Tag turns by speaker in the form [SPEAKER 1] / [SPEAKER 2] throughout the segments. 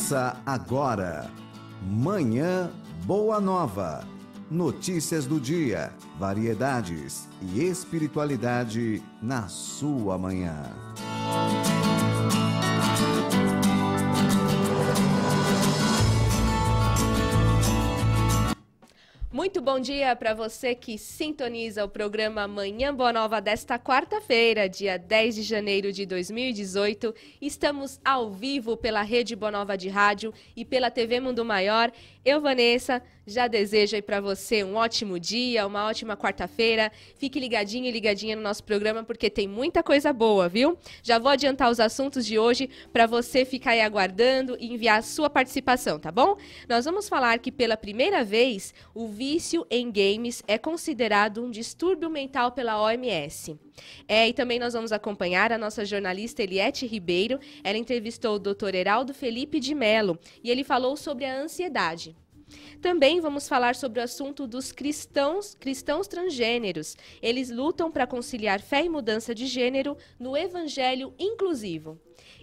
[SPEAKER 1] Começa agora. Manhã Boa Nova. Notícias do dia, variedades e espiritualidade na sua manhã.
[SPEAKER 2] Muito bom dia para você que sintoniza o programa Manhã Boa Nova desta quarta-feira, dia 10 de janeiro de 2018. Estamos ao vivo pela Rede Boa Nova de Rádio e pela TV Mundo Maior. Eu, Vanessa, já desejo aí para você um ótimo dia, uma ótima quarta-feira. Fique ligadinho e ligadinha no nosso programa porque tem muita coisa boa, viu? Já vou adiantar os assuntos de hoje para você ficar aí aguardando e enviar a sua participação, tá bom? Nós vamos falar que pela primeira vez o vício em games é considerado um distúrbio mental pela OMS. E também nós vamos acompanhar a nossa jornalista Eliette Ribeiro. Ela entrevistou o Dr. Heraldo Felipe de Mello e ele falou sobre a ansiedade. Também vamos falar sobre o assunto dos cristãos transgêneros. Eles lutam para conciliar fé e mudança de gênero no evangelho inclusivo.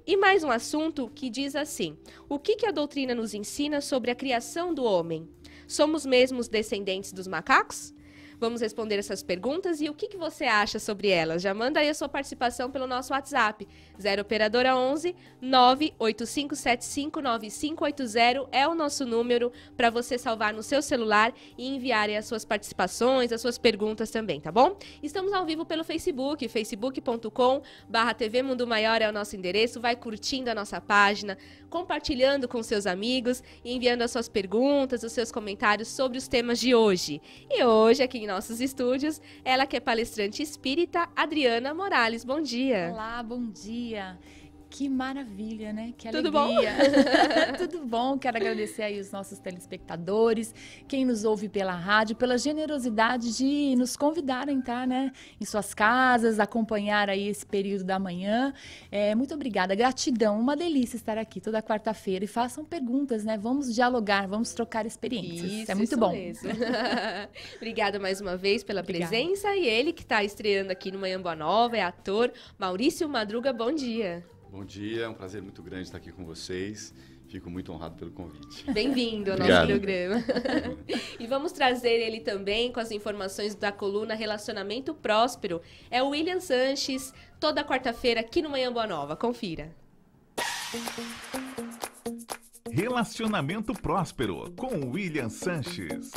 [SPEAKER 2] E mais um assunto que diz assim: o que a doutrina nos ensina sobre a criação do homem? Somos mesmo os descendentes dos macacos? Vamos responder essas perguntas e o que você acha sobre elas? Já manda aí a sua participação pelo nosso WhatsApp. 0 operadora 11 985759580 é o nosso número para você salvar no seu celular e enviar aí as suas participações, as suas perguntas também, tá bom? Estamos ao vivo pelo Facebook, facebook.com/TV Mundo Maior é o nosso endereço. Vai curtindo a nossa página, compartilhando com seus amigos e enviando as suas perguntas, os seus comentários sobre os temas de hoje. E hoje, aqui em nossos estúdios, ela que é palestrante espírita, Adriana Morales. Bom dia.
[SPEAKER 3] Olá, bom dia. Que maravilha, né? Que alegria.
[SPEAKER 2] Tudo bom?
[SPEAKER 3] Tudo bom. Quero agradecer aí os nossos telespectadores, quem nos ouve pela rádio, pela generosidade de nos convidar a entrar, né, em suas casas, acompanhar aí esse período da manhã. Muito obrigada, gratidão. Uma delícia estar aqui toda quarta-feira e façam perguntas, né? Vamos dialogar, vamos trocar experiências.
[SPEAKER 2] Isso,
[SPEAKER 3] é muito
[SPEAKER 2] isso
[SPEAKER 3] bom.
[SPEAKER 2] Mesmo. Obrigada mais uma vez pela presença. E ele que está estreando aqui no Manhã Boa Nova é ator Maurício Madruga. Bom dia.
[SPEAKER 4] Bom dia, é um prazer muito grande estar aqui com vocês. Fico muito honrado pelo convite.
[SPEAKER 2] Bem-vindo ao nosso programa. E vamos trazer ele também com as informações da coluna Relacionamento Próspero. É o William Sanches, toda quarta-feira aqui no Manhã Boa Nova. Confira.
[SPEAKER 5] Relacionamento Próspero, com William Sanches.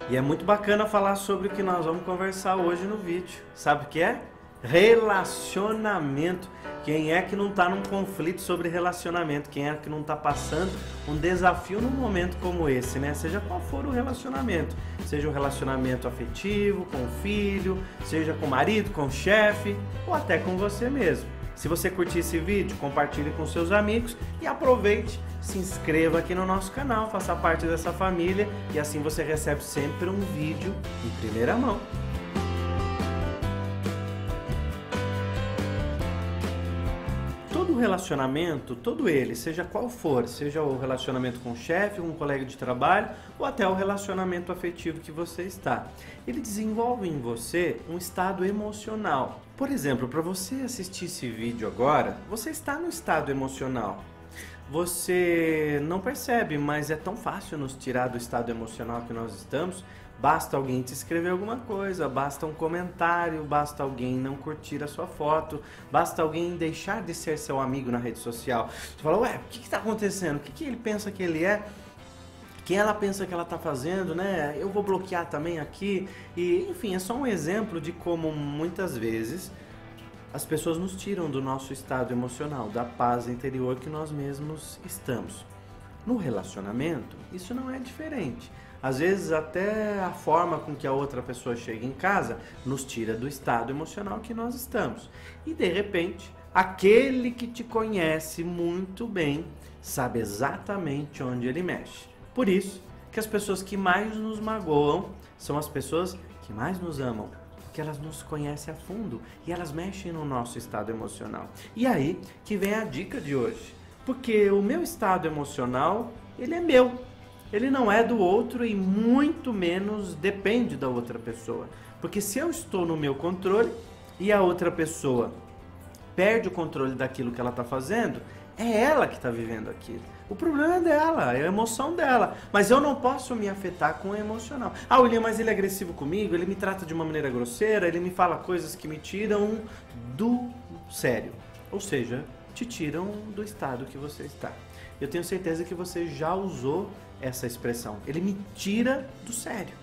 [SPEAKER 6] E é muito bacana falar sobre o que nós vamos conversar hoje no vídeo. Sabe o que é? Relacionamento. Quem é que não está num conflito sobre relacionamento? Quem é que não está passando um desafio num momento como esse, né? Seja qual for o relacionamento. Seja o relacionamento afetivo, com o filho, seja com o marido, com o chefe, ou até com você mesmo. Se você curtir esse vídeo, compartilhe com seus amigos e aproveite, se inscreva aqui no nosso canal, faça parte dessa família e assim você recebe sempre um vídeo em primeira mão. Todo relacionamento, todo ele, seja qual for, seja o relacionamento com o chefe, com um colega de trabalho ou até o relacionamento afetivo que você está, ele desenvolve em você um estado emocional. Por exemplo, para você assistir esse vídeo agora, você está no estado emocional. Você não percebe, mas é tão fácil nos tirar do estado emocional que nós estamos. Basta alguém te escrever alguma coisa, basta um comentário, basta alguém não curtir a sua foto, basta alguém deixar de ser seu amigo na rede social. Você fala, ué, o que está acontecendo? O que ele pensa que ele é? O que ela pensa que ela está fazendo, né? Eu vou bloquear também aqui. E, enfim, é só um exemplo de como muitas vezes as pessoas nos tiram do nosso estado emocional, da paz interior que nós mesmos estamos. No relacionamento, isso não é diferente. Às vezes até a forma com que a outra pessoa chega em casa nos tira do estado emocional que nós estamos. E de repente, aquele que te conhece muito bem sabe exatamente onde ele mexe. Por isso que as pessoas que mais nos magoam são as pessoas que mais nos amam. Porque elas nos conhecem a fundo e elas mexem no nosso estado emocional. E aí que vem a dica de hoje. Porque o meu estado emocional, ele é meu. Ele não é do outro e muito menos depende da outra pessoa. Porque se eu estou no meu controle e a outra pessoa perde o controle daquilo que ela está fazendo, é ela que está vivendo aquilo. O problema é dela, é a emoção dela. Mas eu não posso me afetar com o emocional. Ah, William, mas ele é agressivo comigo, ele me trata de uma maneira grosseira, ele me fala coisas que me tiram do sério. Ou seja, te tiram do estado que você está. Eu tenho certeza que você já usou essa expressão. Ele me tira do sério.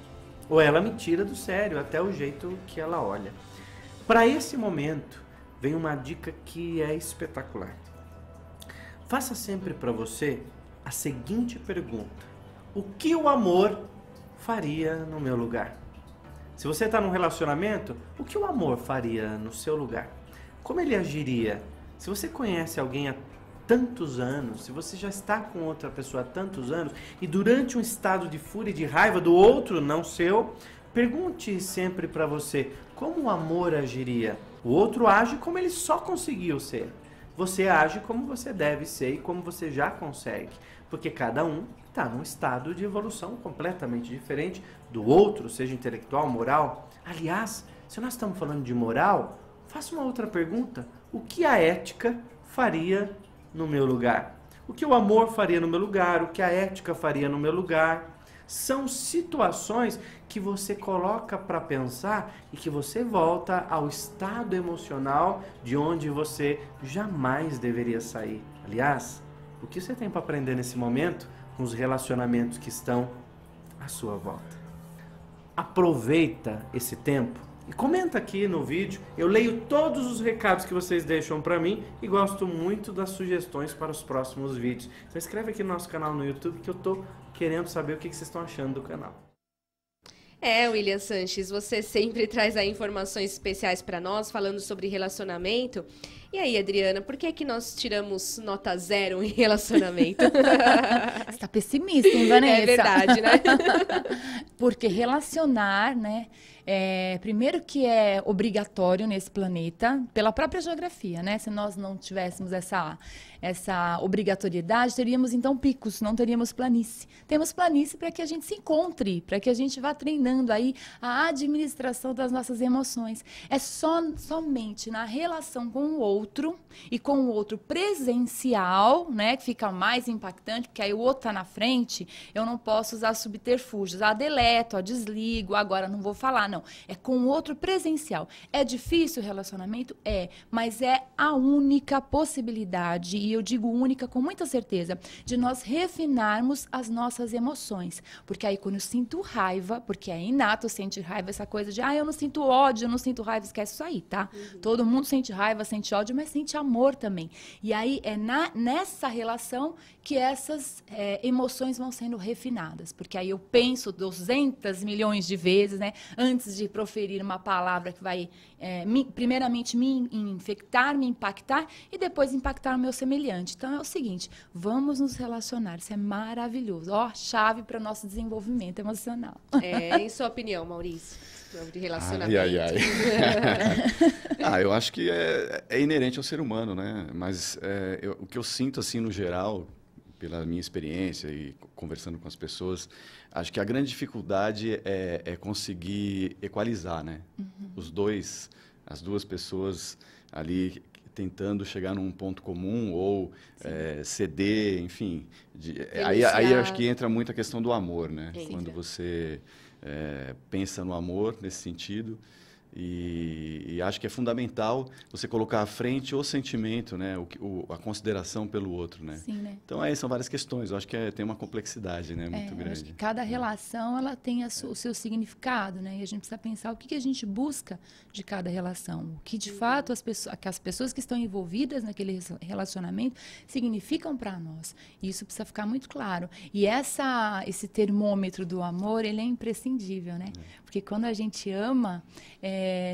[SPEAKER 6] Ou ela me tira do sério, até o jeito que ela olha. Para esse momento, vem uma dica que é espetacular. Faça sempre para você a seguinte pergunta: o que o amor faria no meu lugar? Se você está num relacionamento, o que o amor faria no seu lugar? Como ele agiria? Se você conhece alguém há tantos anos, se você já está com outra pessoa há tantos anos e durante um estado de fúria e de raiva do outro, não seu, pergunte sempre para você como o amor agiria. O outro age como ele só conseguiu ser. Você age como você deve ser e como você já consegue. Porque cada um está num estado de evolução completamente diferente do outro, seja intelectual, moral. Aliás, se nós estamos falando de moral, faça uma outra pergunta. O que a ética faria no meu lugar? O que o amor faria no meu lugar? O que a ética faria no meu lugar? São situações que você coloca para pensar e que você volta ao estado emocional de onde você jamais deveria sair. Aliás, o que você tem para aprender nesse momento com os relacionamentos que estão à sua volta? Aproveita esse tempo e comenta aqui no vídeo. Eu leio todos os recados que vocês deixam para mim e gosto muito das sugestões para os próximos vídeos. Então inscreve aqui no nosso canal no YouTube que eu tô querendo saber o que vocês estão achando do canal.
[SPEAKER 2] William Sanches, você sempre traz aí informações especiais para nós, falando sobre relacionamento. E aí, Adriana, por que que nós tiramos nota 0 em relacionamento?
[SPEAKER 3] Você tá pessimista, hein, Vanessa?
[SPEAKER 2] É verdade, né?
[SPEAKER 3] Porque relacionar, né? Primeiro que é obrigatório nesse planeta, pela própria geografia, né? Se nós não tivéssemos essa obrigatoriedade, teríamos então picos, não teríamos planície. Temos planície para que a gente se encontre, para que a gente vá treinando aí a administração das nossas emoções. É somente na relação com o outro e com o outro presencial, né? Que fica mais impactante, porque aí o outro tá na frente, eu não posso usar subterfúgios. Deleto, desligo, agora não vou falar, não. É com o outro presencial. É difícil o relacionamento? É, mas é a única possibilidade, e eu digo única com muita certeza, de nós refinarmos as nossas emoções. Porque aí quando eu sinto raiva, porque é inato sentir raiva, essa coisa de, eu não sinto ódio, eu não sinto raiva, esquece isso aí, tá? Todo mundo sente raiva, sente ódio, mas sente amor também. E aí é nessa relação que essas emoções vão sendo refinadas. Porque aí eu penso 200 milhões de vezes, né? Antes de proferir uma palavra que vai, primeiramente, me infectar, me impactar e depois impactar o meu semelhante. Então, é o seguinte, vamos nos relacionar. Isso é maravilhoso. Chave para o nosso desenvolvimento emocional.
[SPEAKER 2] Em sua opinião, Maurício, sobre relacionamento?
[SPEAKER 4] Eu acho que é inerente ao ser humano, né? Mas o que eu sinto, assim, no geral, pela minha experiência e conversando com as pessoas, acho que a grande dificuldade é conseguir equalizar, né? As duas pessoas ali tentando chegar num ponto comum ou ceder, enfim. Aí acho que entra muito a questão do amor, né? Quando você pensa no amor nesse sentido. E acho que é fundamental você colocar à frente o sentimento, né? A consideração pelo outro, né?
[SPEAKER 3] Sim, né?
[SPEAKER 4] Então, são várias questões. Eu acho que tem uma complexidade, né? Muito grande.
[SPEAKER 3] Acho que cada relação ela tem o seu significado, né? E a gente precisa pensar o que a gente busca de cada relação. O que, de fato, as pessoas que estão envolvidas naquele relacionamento significam para nós. E isso precisa ficar muito claro. E esse termômetro do amor, ele é imprescindível, né? Porque quando a gente ama...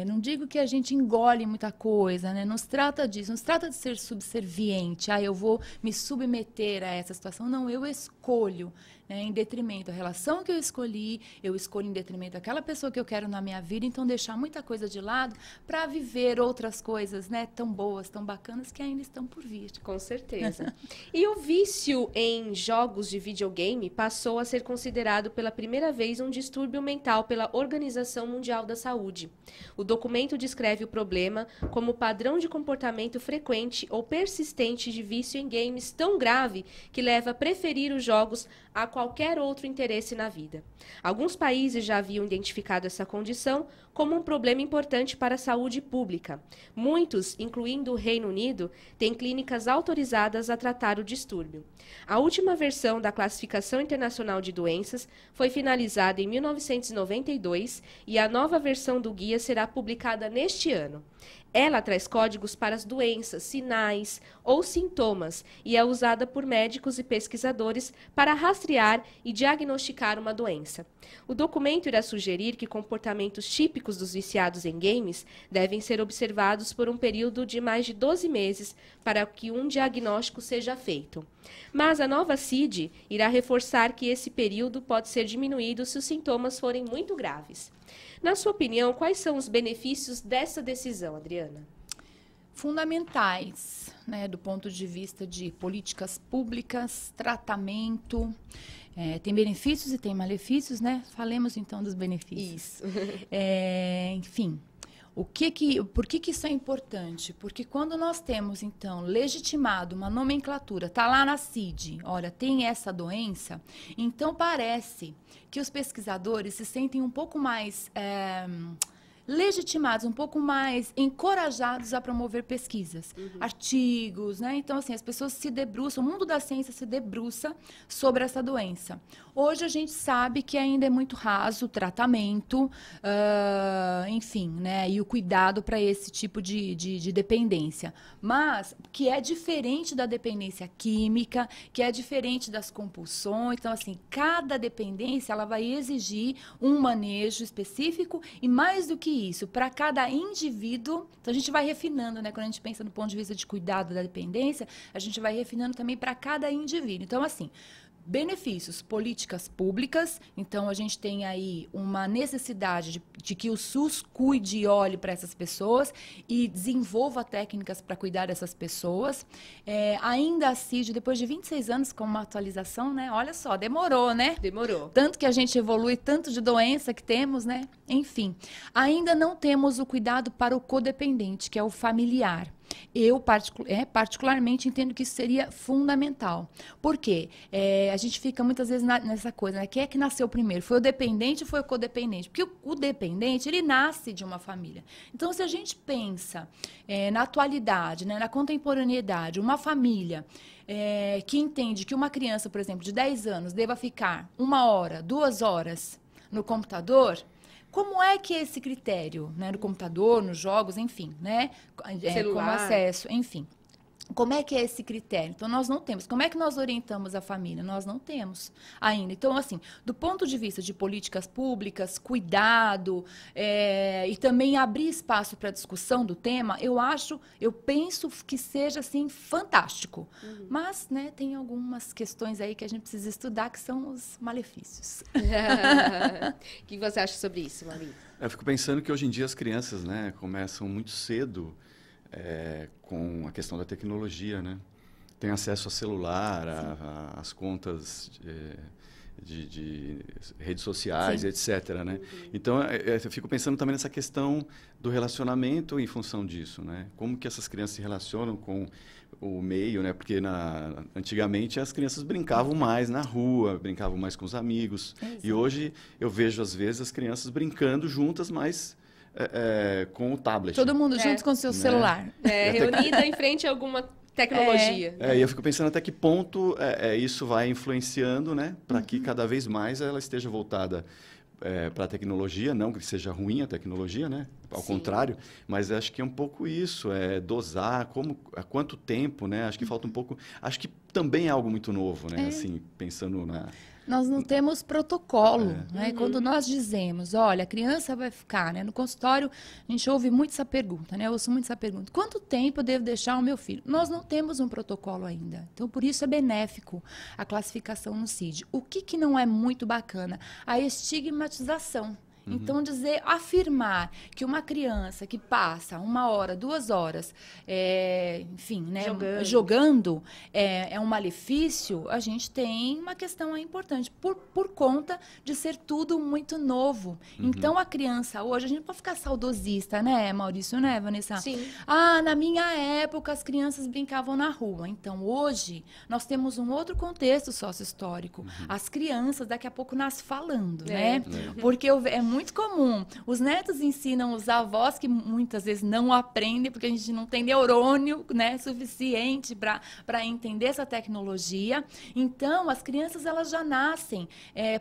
[SPEAKER 3] não digo que a gente engole muita coisa, né? Não se trata disso, não se trata de ser subserviente. Eu vou me submeter a essa situação. Não, eu escolho, né, em detrimento da relação que eu escolho em detrimento daquela pessoa que eu quero na minha vida, então deixar muita coisa de lado para viver outras coisas, né, tão boas, tão bacanas, que ainda estão por vir.
[SPEAKER 2] Com certeza. E o vício em jogos de videogame passou a ser considerado pela primeira vez um distúrbio mental pela Organização Mundial da Saúde. O documento descreve o problema como padrão de comportamento frequente ou persistente de vício em games tão grave que leva a preferir os jogos a qualquer outro interesse na vida. Alguns países já haviam identificado essa condição como um problema importante para a saúde pública. Muitos, incluindo o Reino Unido, têm clínicas autorizadas a tratar o distúrbio. A última versão da Classificação Internacional de Doenças foi finalizada em 1992 e a nova versão do guia será publicada neste ano. Ela traz códigos para as doenças, sinais ou sintomas e é usada por médicos e pesquisadores para rastrear e diagnosticar uma doença. O documento irá sugerir que comportamentos típicos dos viciados em games devem ser observados por um período de mais de 12 meses para que um diagnóstico seja feito. Mas a nova CID irá reforçar que esse período pode ser diminuído se os sintomas forem muito graves. Na sua opinião, quais são os benefícios dessa decisão, Adriana?
[SPEAKER 3] Fundamentais, né, do ponto de vista de políticas públicas, tratamento. Tem benefícios e tem malefícios, né? Falemos então dos benefícios.
[SPEAKER 2] Isso.
[SPEAKER 3] Enfim, por que isso é importante? Porque quando nós temos, então, legitimado uma nomenclatura, está lá na CID, olha, tem essa doença, então parece que os pesquisadores se sentem um pouco mais legitimados, um pouco mais encorajados a promover pesquisas, artigos, né? Então, assim, as pessoas se debruçam, o mundo da ciência se debruça sobre essa doença. Hoje a gente sabe que ainda é muito raso o tratamento, enfim, né? E o cuidado para esse tipo de dependência. Mas que é diferente da dependência química, que é diferente das compulsões. Então, assim, cada dependência ela vai exigir um manejo específico e mais do que isso, para cada indivíduo, então a gente vai refinando, né? Quando a gente pensa no ponto de vista de cuidado da dependência, a gente vai refinando também para cada indivíduo. Então, assim, benefícios, políticas públicas, então a gente tem aí uma necessidade de que o SUS cuide e olhe para essas pessoas e desenvolva técnicas para cuidar dessas pessoas. Ainda a CID, depois de 26 anos com uma atualização, né? Olha só, demorou, né?
[SPEAKER 2] Demorou.
[SPEAKER 3] Tanto que a gente evolui, tanto de doença que temos, né? Enfim, ainda não temos o cuidado para o codependente, que é o familiar. Eu, particularmente, entendo que isso seria fundamental. Por quê? A gente fica muitas vezes nessa coisa, né? Quem é que nasceu primeiro? Foi o dependente ou foi o codependente? Porque o dependente, ele nasce de uma família. Então, se a gente pensa na atualidade, né, na contemporaneidade, uma família que entende que uma criança, por exemplo, de 10 anos, deva ficar 1 hora, 2 horas no computador... Como é que é esse critério, né, no computador, nos jogos, enfim, né,
[SPEAKER 2] Celular.
[SPEAKER 3] com acesso, enfim. Como é que é esse critério? Então, nós não temos. Como é que nós orientamos a família? Nós não temos ainda. Então, assim, do ponto de vista de políticas públicas, cuidado, e também abrir espaço para discussão do tema, eu penso que seja, assim, fantástico. Mas, né, tem algumas questões aí que a gente precisa estudar, que são os malefícios.
[SPEAKER 2] O que você acha sobre isso, Mari?
[SPEAKER 4] Eu fico pensando que hoje em dia as crianças, né, começam muito cedo com a questão da tecnologia, né? Tem acesso a celular, às contas de redes sociais, etc., né? Então, eu fico pensando também nessa questão do relacionamento em função disso, né? Como que essas crianças se relacionam com o meio, né? Porque antigamente as crianças brincavam mais na rua, brincavam mais com os amigos. E hoje eu vejo, às vezes, as crianças brincando juntas, mas... com o tablet.
[SPEAKER 3] Todo mundo junto com o seu celular.
[SPEAKER 2] Reunida em frente a alguma tecnologia.
[SPEAKER 4] E eu fico pensando até que ponto isso vai influenciando, né? Para que cada vez mais ela esteja voltada para a tecnologia, não que seja ruim a tecnologia, né? Ao contrário, mas acho que é um pouco isso, dosar, há quanto tempo, né? Acho que falta um pouco... Acho que também é algo muito novo, né? Assim, pensando
[SPEAKER 3] Nós não temos protocolo, né? Quando nós dizemos, olha, a criança vai ficar, né? No consultório, a gente ouve muito essa pergunta, né? Eu ouço muito essa pergunta. Quanto tempo eu devo deixar o meu filho? Nós não temos um protocolo ainda. Então, por isso é benéfico a classificação no CID. O que não é muito bacana? A estigmatização. Então, afirmar que uma criança que passa 1 hora, 2 horas, enfim, né, jogando é um malefício, a gente tem uma questão aí importante, por conta de ser tudo muito novo. Então, a criança hoje, a gente pode ficar saudosista, né, Maurício, né, Vanessa?
[SPEAKER 2] Sim.
[SPEAKER 3] Ah, na minha época, as crianças brincavam na rua. Então, hoje, nós temos um outro contexto sócio-histórico. As crianças, daqui a pouco, nascem falando, né? Porque é muito comum. Os netos ensinam os avós, que muitas vezes não aprendem, porque a gente não tem neurônio, né, suficiente para entender essa tecnologia. Então, as crianças, elas já nascem,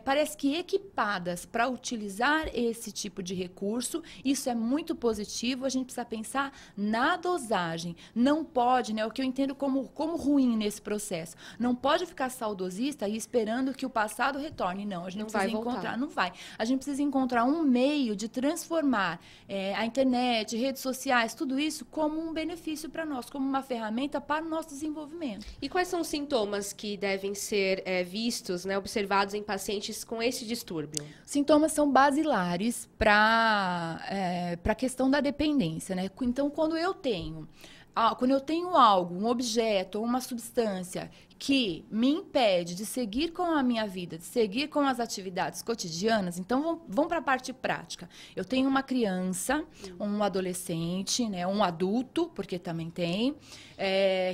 [SPEAKER 3] parece que equipadas para utilizar esse tipo de recurso. Isso é muito positivo. A gente precisa pensar na dosagem. Não pode, né, o que eu entendo como ruim nesse processo, não pode ficar saudosista e esperando que o passado retorne. Não, a gente precisa encontrar. Não vai. A gente precisa encontrar um meio de transformar a internet, redes sociais, tudo isso como um benefício para nós, como uma ferramenta para o nosso desenvolvimento.
[SPEAKER 2] E quais são os sintomas que devem ser vistos, né, observados em pacientes com esse distúrbio?
[SPEAKER 3] Sintomas são basilares para a questão da dependência, né? Então, quando eu tenho algo, um objeto ou uma substância que me impede de seguir com a minha vida, de seguir com as atividades cotidianas, então vamos para a parte prática. Eu tenho uma criança, um adolescente, né, um adulto, porque também tem,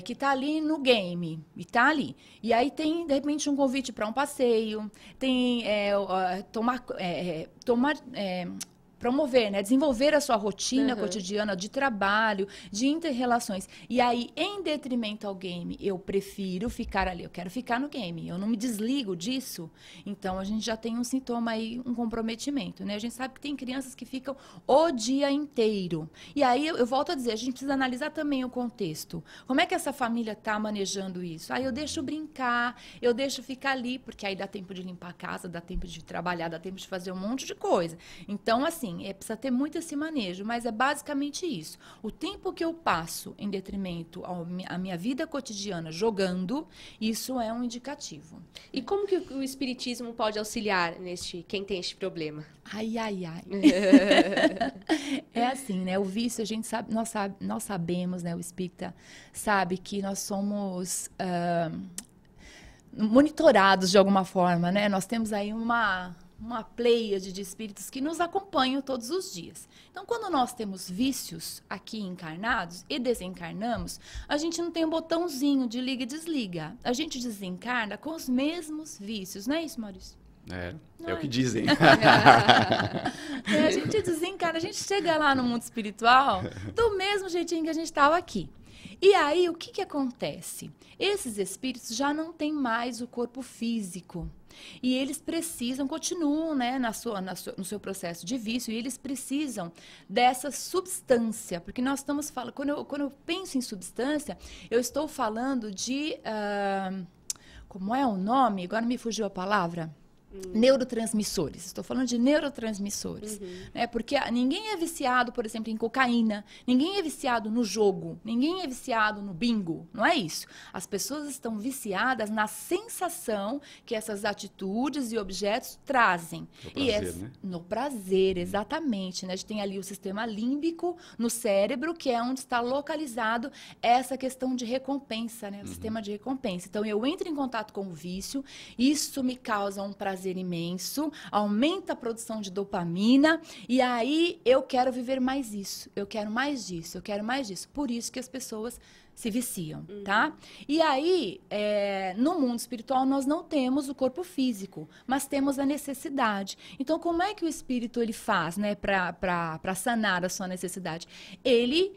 [SPEAKER 3] que está ali no game, e está ali. E aí tem, de repente, um convite para um passeio, tem promover, né? Desenvolver a sua rotina cotidiana de trabalho, de interrelações. E aí, em detrimento ao game, eu prefiro ficar ali. Eu quero ficar no game. Eu não me desligo disso. Então, a gente já tem um sintoma aí, um comprometimento, né? A gente sabe que tem crianças que ficam o dia inteiro. E aí, eu volto a dizer, a gente precisa analisar também o contexto. Como é que essa família está manejando isso? Aí eu deixo brincar, eu deixo ficar ali, porque aí dá tempo de limpar a casa, dá tempo de trabalhar, dá tempo de fazer um monte de coisa. Então, assim, precisa ter muito esse manejo, mas é basicamente isso. O tempo que eu passo em detrimento à minha vida cotidiana jogando, isso é um indicativo.
[SPEAKER 2] E como que o espiritismo pode auxiliar quem tem este problema?
[SPEAKER 3] Ai. É assim, né? O vício, a gente sabe, nós sabemos, né? O espírita sabe que nós somos monitorados de alguma forma, né? Nós temos aí uma pleiade de espíritos que nos acompanham todos os dias. Então, quando nós temos vícios aqui encarnados e desencarnamos, a gente não tem um botãozinho de liga e desliga. A gente desencarna com os mesmos vícios. Não é isso, Maurício?
[SPEAKER 4] É o que dizem.
[SPEAKER 3] A gente desencarna, a gente chega lá no mundo espiritual do mesmo jeitinho que a gente estava aqui. E aí, o que acontece? Esses espíritos já não têm mais o corpo físico. E eles continuam, né, no seu processo de vício, e eles precisam dessa substância. Porque nós estamos falando, quando eu penso em substância, eu estou falando de, como é o nome? Agora me fugiu a palavra. Neurotransmissores. Estou falando de neurotransmissores. Né? Porque ninguém é viciado, por exemplo, em cocaína. Ninguém é viciado no jogo. Ninguém é viciado no bingo. Não é isso. As pessoas estão viciadas na sensação que essas atitudes e objetos trazem.
[SPEAKER 4] No prazer, né?
[SPEAKER 3] No prazer, exatamente. Né? A gente tem ali o sistema límbico no cérebro, que é onde está localizado essa questão de recompensa, né? O sistema de recompensa. Então, eu entro em contato com o vício, isso me causa um prazer imenso, aumenta a produção de dopamina, e aí eu quero viver mais isso, eu quero mais disso, eu quero mais disso. Por isso que as pessoas se viciam, tá? E aí, no mundo espiritual, nós não temos o corpo físico, mas temos a necessidade. Então, como é que o espírito ele faz, né, para sanar a sua necessidade? Ele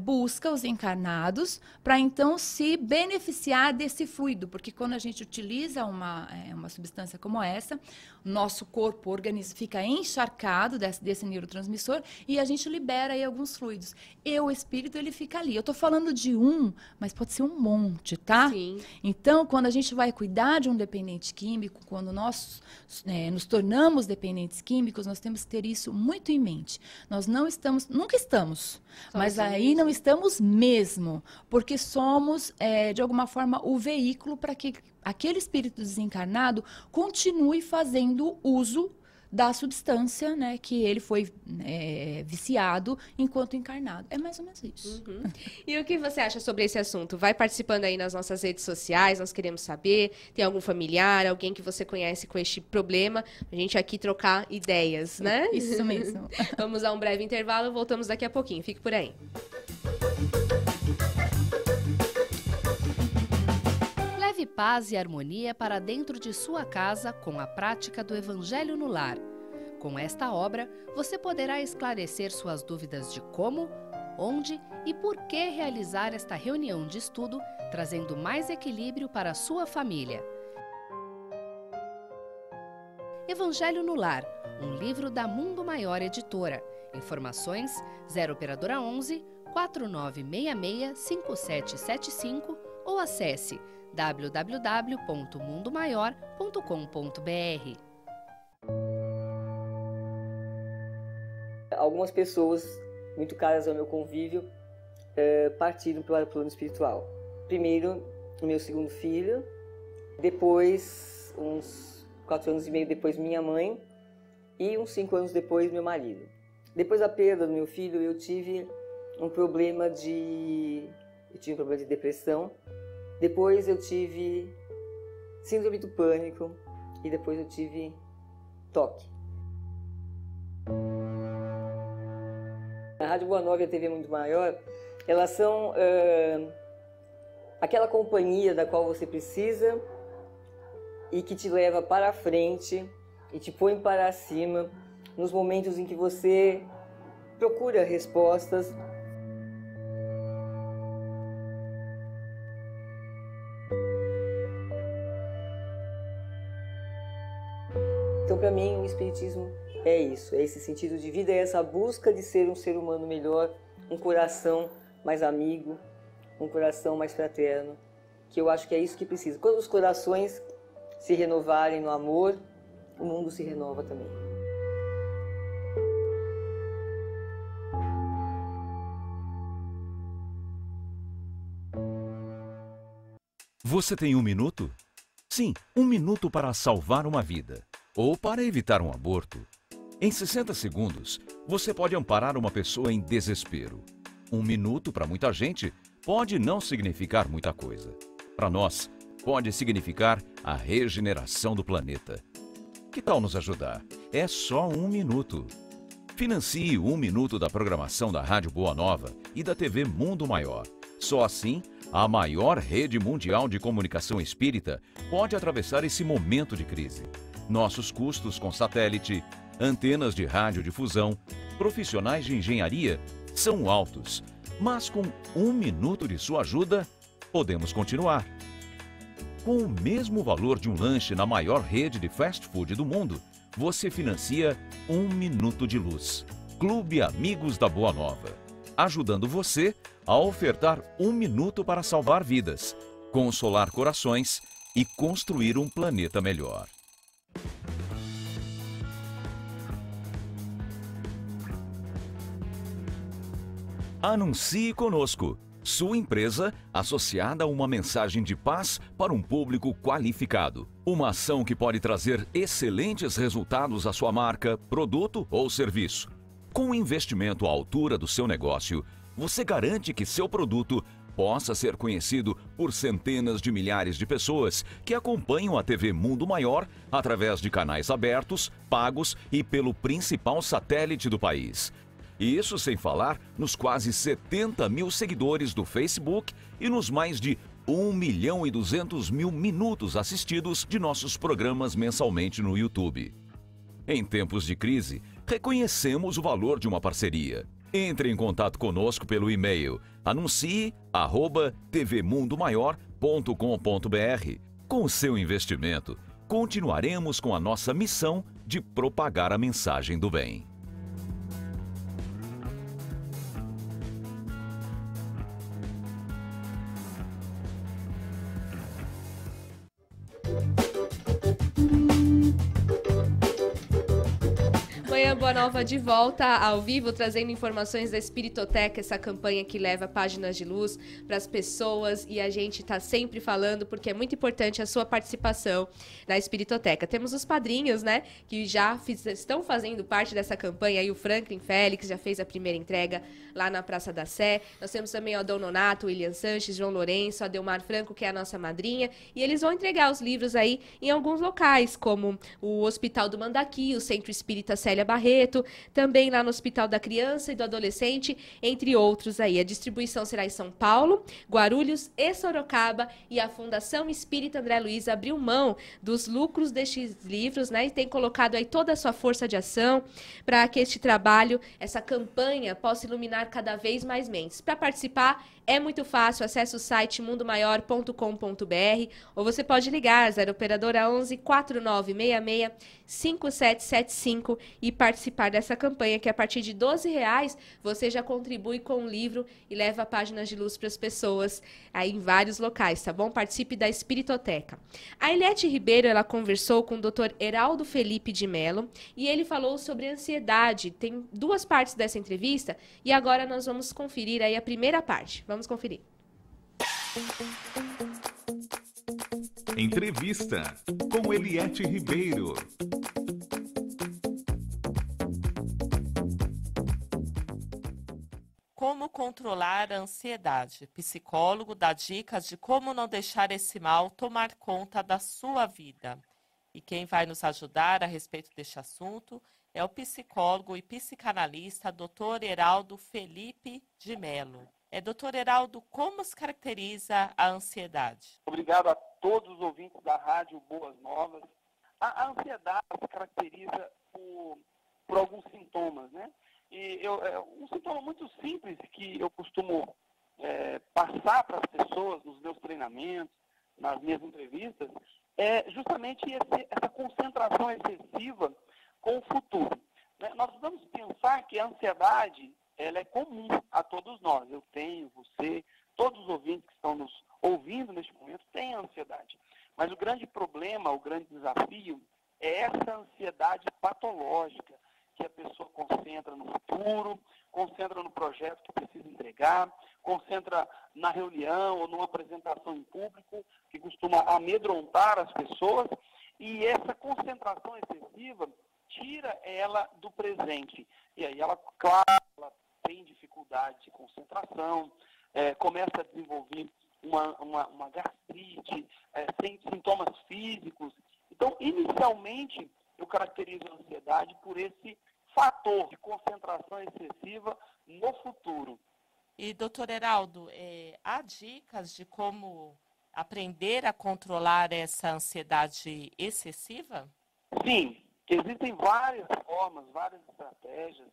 [SPEAKER 3] busca os encarnados para, então, se beneficiar desse fluido, porque quando a gente utiliza uma substância como essa, nosso corpo, organismo, fica encharcado desse neurotransmissor e a gente libera aí alguns fluidos. E o espírito, ele fica ali. Eu estou falando de de um, mas pode ser um monte, tá?
[SPEAKER 2] Sim.
[SPEAKER 3] Então, quando a gente vai cuidar de um dependente químico, quando nós nos tornamos dependentes químicos, nós temos que ter isso muito em mente. Nós não estamos, nunca estamos, mas aí não estamos mesmo, porque somos, de alguma forma, o veículo para que aquele espírito desencarnado continue fazendo uso da substância, né, que ele foi viciado enquanto encarnado. É mais ou menos isso.
[SPEAKER 2] Uhum. E o que você acha sobre esse assunto? Vai participando aí nas nossas redes sociais, nós queremos saber. Tem algum familiar, alguém que você conhece com este problema? A gente aqui trocar ideias, né?
[SPEAKER 3] Isso mesmo.
[SPEAKER 2] Vamos a um breve intervalo, voltamos daqui a pouquinho. Fique por aí.
[SPEAKER 7] Leve paz e harmonia para dentro de sua casa com a prática do Evangelho no Lar. Com esta obra, você poderá esclarecer suas dúvidas de como, onde e por que realizar esta reunião de estudo, trazendo mais equilíbrio para a sua família. Evangelho no Lar, um livro da Mundo Maior Editora. Informações 0 operadora 11 4966 5775 ou acesse www.mundomaior.com.br.
[SPEAKER 8] Algumas pessoas muito caras ao meu convívio partiram para o plano espiritual. Primeiro, o meu segundo filho, depois, uns 4 anos e meio depois, minha mãe, e uns 5 anos depois, meu marido. Depois da perda do meu filho, eu tive um problema de depressão. Depois eu tive síndrome do pânico e depois eu tive toque. A Rádio Boa Nova e a TV Mundo Maior, elas são aquela companhia da qual você precisa e que te leva para frente e te põe para cima nos momentos em que você procura respostas. Então, para mim, o Espiritismo é isso, é esse sentido de vida, é essa busca de ser um ser humano melhor, um coração mais amigo, um coração mais fraterno, que eu acho que é isso que precisa. Quando os corações se renovarem no amor, o mundo se renova também.
[SPEAKER 9] Você tem 1 minuto? Sim, 1 minuto para salvar uma vida. Ou para evitar um aborto. Em 60 segundos, você pode amparar uma pessoa em desespero. 1 minuto, para muita gente, pode não significar muita coisa. Para nós, pode significar a regeneração do planeta. Que tal nos ajudar? É só 1 minuto. Financie 1 minuto da programação da Rádio Boa Nova e da TV Mundo Maior. Só assim, a maior rede mundial de comunicação espírita pode atravessar esse momento de crise. Nossos custos com satélite, antenas de radiodifusão, profissionais de engenharia são altos, mas com 1 minuto de sua ajuda, podemos continuar. Com o mesmo valor de um lanche na maior rede de fast food do mundo, você financia 1 minuto de luz. Clube Amigos da Boa Nova, ajudando você a ofertar 1 minuto para salvar vidas, consolar corações e construir um planeta melhor. Anuncie conosco. Sua empresa associada a uma mensagem de paz para um público qualificado. Uma ação que pode trazer excelentes resultados à sua marca, produto ou serviço. Com um investimento à altura do seu negócio, você garante que seu produto possa ser conhecido por centenas de milhares de pessoas que acompanham a TV Mundo Maior através de canais abertos, pagos e pelo principal satélite do país. E isso sem falar nos quase 70 mil seguidores do Facebook e nos mais de 1.200.000 minutos assistidos de nossos programas mensalmente no YouTube. Em tempos de crise, reconhecemos o valor de uma parceria. Entre em contato conosco pelo e-mail anuncie@tvmundomaior.com.br. Com o seu investimento, continuaremos com a nossa missão de propagar a mensagem do bem.
[SPEAKER 2] Manhã Boa Nova de volta ao vivo, trazendo informações da Espiritoteca, essa campanha que leva páginas de luz para as pessoas, e a gente está sempre falando porque é muito importante a sua participação na Espiritoteca. Temos os padrinhos, né, que estão fazendo parte dessa campanha, aí o Franklin Félix já fez a primeira entrega lá na Praça da Sé. Nós temos também o Dom Nonato, William Sanches, João Lourenço, a Delmar Franco, que é a nossa madrinha, e eles vão entregar os livros aí em alguns locais, como o Hospital do Mandaqui, o Centro Espírita Célia Barreto, também lá no Hospital da Criança e do Adolescente, entre outros aí. A distribuição será em São Paulo, Guarulhos e Sorocaba, e a Fundação Espírita André Luiz abriu mão dos lucros destes livros, né, e tem colocado aí toda a sua força de ação para que este trabalho, essa campanha, possa iluminar cada vez mais mentes. Para participar, é muito fácil, acesse o site mundomaior.com.br ou você pode ligar 0 operadora 11 4966 5775 e participar dessa campanha, que a partir de R$12 você já contribui com o livro e leva páginas de luz para as pessoas aí em vários locais, tá bom? Participe da Espiritoteca. A Eliette Ribeiro, ela conversou com o Dr. Heraldo Felipe de Mello e ele falou sobre ansiedade. Tem duas partes dessa entrevista e agora nós vamos conferir aí a primeira parte. Vamos conferir.
[SPEAKER 5] Entrevista com Eliette Ribeiro.
[SPEAKER 10] Como controlar a ansiedade? Psicólogo dá dicas de como não deixar esse mal tomar conta da sua vida. E quem vai nos ajudar a respeito deste assunto é o psicólogo e psicanalista Dr. Heraldo Felipe de Mello. Dr. Heraldo, como se caracteriza a ansiedade?
[SPEAKER 11] Obrigado a todos os ouvintes da Rádio Boas Novas. A ansiedade se caracteriza por alguns sintomas, né? E um sintoma muito simples que eu costumo passar para as pessoas nos meus treinamentos, nas minhas entrevistas, é justamente essa concentração excessiva com o futuro, né? Nós vamos pensar que a ansiedade ela é comum a todos nós. Eu tenho, você, todos os ouvintes que estão nos ouvindo neste momento têm ansiedade. Mas o grande problema, o grande desafio é essa ansiedade patológica, que a pessoa concentra no futuro, concentra no projeto que precisa entregar, concentra na reunião ou numa apresentação em público, que costuma amedrontar as pessoas, e essa concentração excessiva tira ela do presente. E aí ela, claro, ela tem dificuldade de concentração, começa a desenvolver uma gastrite, sem sintomas físicos. Então, inicialmente, eu caracterizo a ansiedade por esse fator de concentração excessiva no futuro.
[SPEAKER 10] E, doutor Heraldo, há dicas de como aprender a controlar essa ansiedade excessiva?
[SPEAKER 11] Sim, existem várias formas, várias estratégias,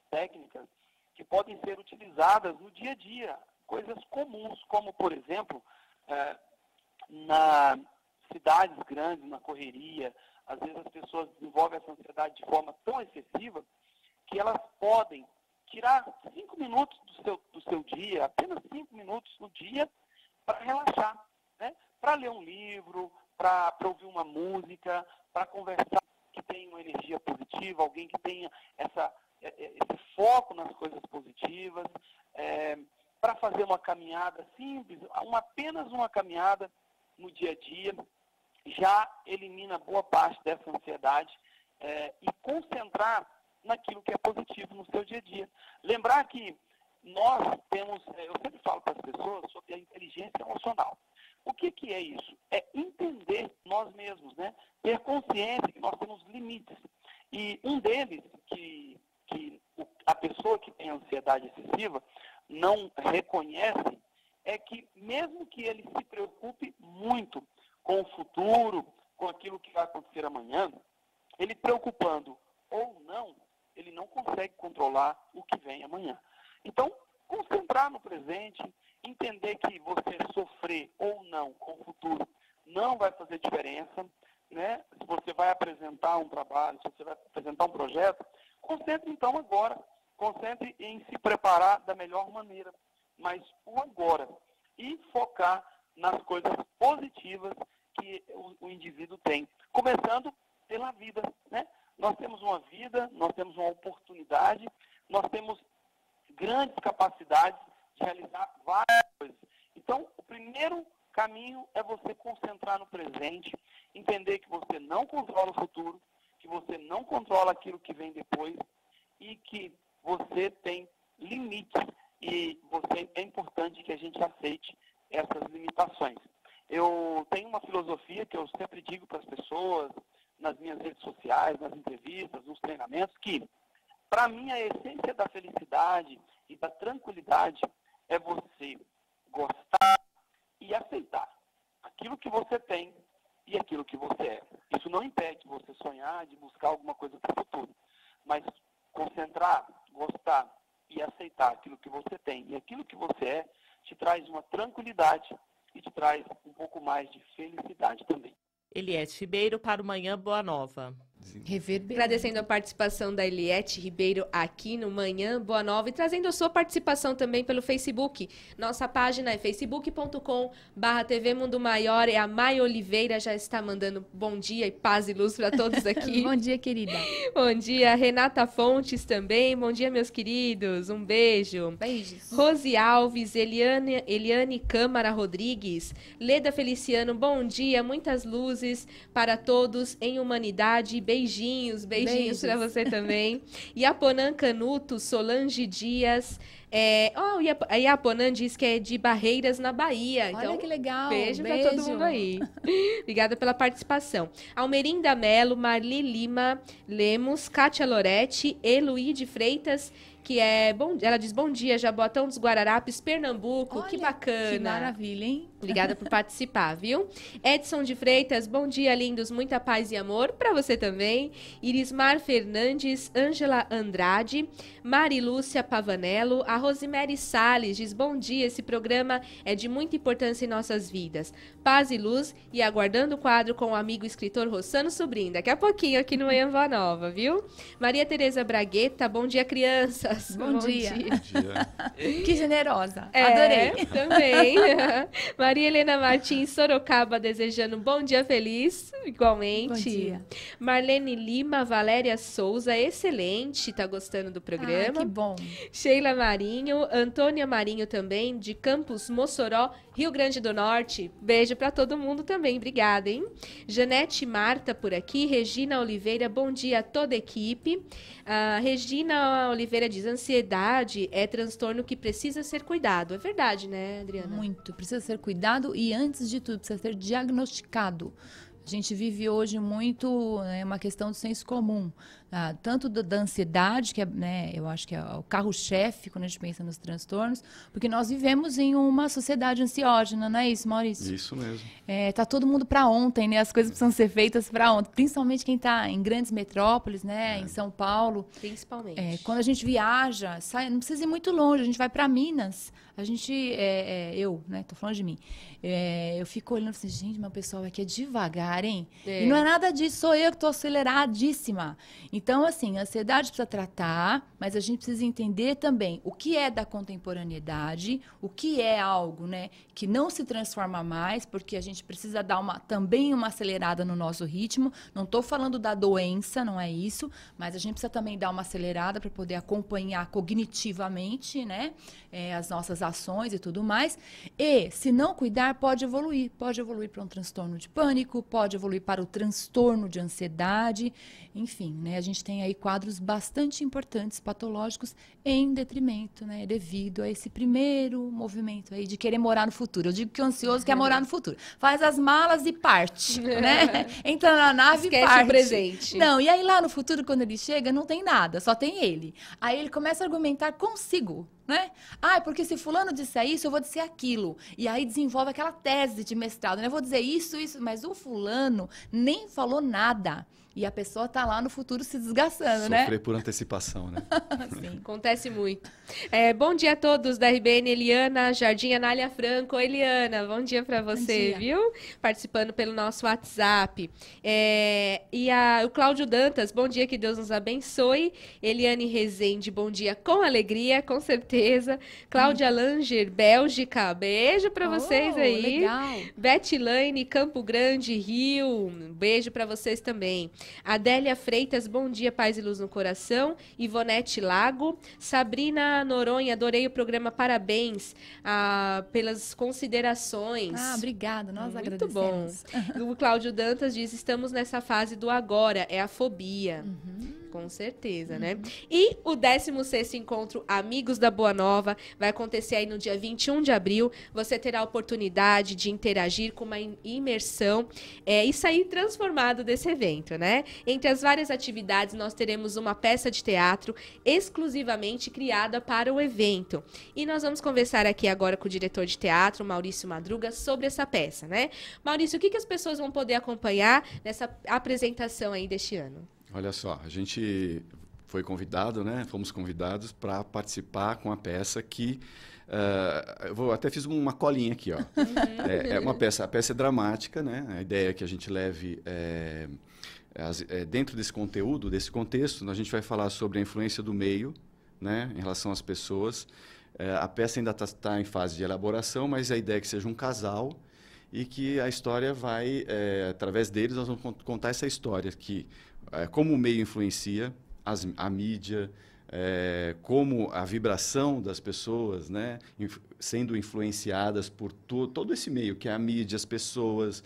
[SPEAKER 11] técnicas que podem ser utilizadas no dia a dia. Coisas comuns, como, por exemplo, nas cidades grandes, na correria, às vezes as pessoas desenvolvem essa ansiedade de forma tão excessiva que elas podem tirar 5 minutos do seu dia, apenas 5 minutos no dia, para relaxar, né? Para ler um livro, para ouvir uma música, para conversar, que tem uma energia positiva, alguém que tenha esse foco nas coisas positivas, para fazer uma caminhada simples, apenas uma caminhada no dia a dia, já elimina boa parte dessa ansiedade e concentrar naquilo que é positivo no seu dia a dia. Lembrar que nós temos, eu sempre falo para as pessoas sobre a inteligência emocional. O que é isso? É entender nós mesmos, né? Ter consciência que nós temos limites. E um deles, que a pessoa que tem ansiedade excessiva não reconhece, é que mesmo que ele se preocupe muito com o futuro, com aquilo que vai acontecer amanhã, ele preocupando ou não, ele não consegue controlar o que vem amanhã. Então, concentrar no presente, entender que você sofrer ou não com o futuro não vai fazer diferença, né? Se você vai apresentar um trabalho, se você vai apresentar um projeto, concentre então agora, concentre em se preparar da melhor maneira, mas o agora, e focar nas coisas positivas que o indivíduo tem, começando pela vida, né? nós temos uma vida, nós temos uma oportunidade, nós temos grandes capacidades de realizar várias coisas. Então, o primeiro caminho é você concentrar no presente, entender que você não controla o futuro, que você não controla aquilo que vem depois e que você tem limites e é importante que a gente aceite essas limitações. Eu tenho uma filosofia que eu sempre digo para as pessoas, nas minhas redes sociais, nas entrevistas, nos treinamentos, que, para mim, a essência da felicidade e da tranquilidade é você gostar e aceitar aquilo que você tem e aquilo que você é. Isso não impede você sonhar, de buscar alguma coisa para o futuro, mas concentrar, gostar e aceitar aquilo que você tem e aquilo que você é, te traz uma tranquilidade e te traz um pouco mais de felicidade também.
[SPEAKER 10] Eliette Ribeiro para o Manhã Boa Nova.
[SPEAKER 2] Agradecendo a participação da Eliette Ribeiro aqui no Manhã Boa Nova e trazendo a sua participação também pelo Facebook. Nossa página é facebook.com/TV Mundo Maior e a Mai Oliveira já está mandando bom dia e paz e luz para todos aqui.
[SPEAKER 3] Bom dia, querida.
[SPEAKER 2] Bom dia, Renata Fontes também. Bom dia, meus queridos. Um beijo.
[SPEAKER 3] Beijos.
[SPEAKER 2] Rose Alves, Eliane Câmara Rodrigues, Leda Feliciano, bom dia, muitas luzes para todos em humanidade. Beijinhos para você também. Iaponan Canuto, Solange Dias. A Iaponan diz que é de Barreiras, na Bahia.
[SPEAKER 3] Olha
[SPEAKER 2] então,
[SPEAKER 3] que legal.
[SPEAKER 2] Beijo para todo mundo aí. Obrigada pela participação. Almerinda Melo, Marli Lima Lemos, Kátia Loretti, Eluíde Freitas, que é ela diz bom dia, Jaboatão dos Guararapes, Pernambuco. Olha, que bacana.
[SPEAKER 3] Que maravilha, hein?
[SPEAKER 2] Obrigada por participar, viu? Edson de Freitas, bom dia, lindos, muita paz e amor para você também. Irismar Fernandes, Ângela Andrade, Marilúcia Pavanello, a Rosemary Salles diz bom dia, esse programa é de muita importância em nossas vidas. Paz e luz e aguardando o quadro com o amigo escritor Rossano Sobrinho, daqui a pouquinho aqui no Manhã Boa Nova, viu? Maria Tereza Bragueta, bom dia, crianças.
[SPEAKER 3] Bom dia.
[SPEAKER 4] Bom dia.
[SPEAKER 3] Que generosa. Adorei.
[SPEAKER 2] Também. Maria Helena Martins, Sorocaba, desejando bom dia feliz, igualmente.
[SPEAKER 3] Bom dia.
[SPEAKER 2] Marlene Lima, Valéria Souza, excelente, tá gostando do programa.
[SPEAKER 3] Que bom.
[SPEAKER 2] Sheila Marinho, Antônia Marinho também, de Campos Mossoró, Rio Grande do Norte. Beijo pra todo mundo também, obrigada, hein? Janete Marta por aqui, Regina Oliveira, bom dia a toda a equipe. Regina Oliveira diz, ansiedade é transtorno que precisa ser cuidado. É verdade, né, Adriana?
[SPEAKER 3] Muito, precisa ser cuidado e, antes de tudo, precisa ser diagnosticado. A gente vive hoje muito uma questão do senso comum, tanto da ansiedade, que é, eu acho que é o carro-chefe quando a gente pensa nos transtornos, porque nós vivemos em uma sociedade ansiógena, não é isso, Maurício?
[SPEAKER 4] Isso mesmo.
[SPEAKER 3] Tá todo mundo para ontem, né? As coisas precisam ser feitas para ontem, principalmente quem está em grandes metrópoles, né? Em São Paulo.
[SPEAKER 2] Principalmente.
[SPEAKER 3] Quando a gente viaja, não precisa ir muito longe, a gente vai para Minas, a gente, eu, né? Tô falando de mim. Eu fico olhando assim, gente, meu pessoal aqui é devagar, hein? E não é nada disso, sou eu que tô aceleradíssima. Então, assim, a ansiedade precisa tratar, mas a gente precisa entender também o que é da contemporaneidade, o que é algo, né, que não se transforma mais, porque a gente precisa dar também uma acelerada no nosso ritmo. Não estou falando da doença, não é isso, mas a gente precisa também dar uma acelerada para poder acompanhar cognitivamente, né, as nossas ações e tudo mais. E, se não cuidar, pode evoluir para um transtorno de pânico, pode evoluir para o transtorno de ansiedade, enfim, né, a gente tem aí quadros bastante importantes, patológicos, em detrimento, né, devido a esse primeiro movimento aí de querer morar no futuro. Eu digo que o ansioso quer morar no futuro. Faz as malas e parte, né? Entra na nave e parte.
[SPEAKER 2] Esquece o presente.
[SPEAKER 3] Não, e aí lá no futuro, quando ele chega, não tem nada, só tem ele. Aí ele começa a argumentar consigo, né? Porque se fulano disser isso, eu vou dizer aquilo. E aí desenvolve aquela tese de mestrado, né? Eu vou dizer isso, mas o fulano nem falou nada. E a pessoa tá lá no futuro se desgastando, né?
[SPEAKER 4] Sofrer por antecipação, né?
[SPEAKER 2] Sim, acontece muito. Bom dia a todos da RBN, Eliana Jardim Anália Franco. Eliana, bom dia para você, viu? Participando pelo nosso WhatsApp. O Cláudio Dantas, bom dia, que Deus nos abençoe. Eliane Rezende, bom dia com alegria, com certeza. Cláudia Langer, Bélgica, beijo para vocês aí.
[SPEAKER 3] Legal.
[SPEAKER 2] Beth Laine, Campo Grande, Rio, beijo para vocês também. Adélia Freitas, bom dia, paz e luz no coração. Ivonete Lago. Sabrina Noronha, adorei o programa, parabéns pelas considerações.
[SPEAKER 3] Obrigada, nós
[SPEAKER 2] Muito
[SPEAKER 3] agradecemos.
[SPEAKER 2] bom. O Cláudio Dantas diz, estamos nessa fase do agora, é a fobia. Com certeza, né? E o 16º Encontro Amigos da Boa Nova vai acontecer aí no dia 21 de abril. Você terá a oportunidade de interagir com uma imersão e sair transformado desse evento, né? Entre as várias atividades, nós teremos uma peça de teatro exclusivamente criada para o evento. E nós vamos conversar aqui agora com o diretor de teatro, Maurício Madruga, sobre essa peça, né? Maurício, o que as pessoas vão poder acompanhar nessa apresentação aí deste ano?
[SPEAKER 4] Olha só, a gente foi convidado, né? Fomos convidados para participar com a peça que eu até fiz uma colinha aqui, ó. É uma peça, a peça é dramática, né? A ideia é que a gente leve dentro desse conteúdo, desse contexto, a gente vai falar sobre a influência do meio, né? Em relação às pessoas. A peça ainda está em fase de elaboração, mas a ideia é que seja um casal e que a história vai, através deles, nós vamos contar essa história que como o meio influencia a mídia, como a vibração das pessoas, né, sendo influenciadas por todo esse meio, que é a mídia, as pessoas,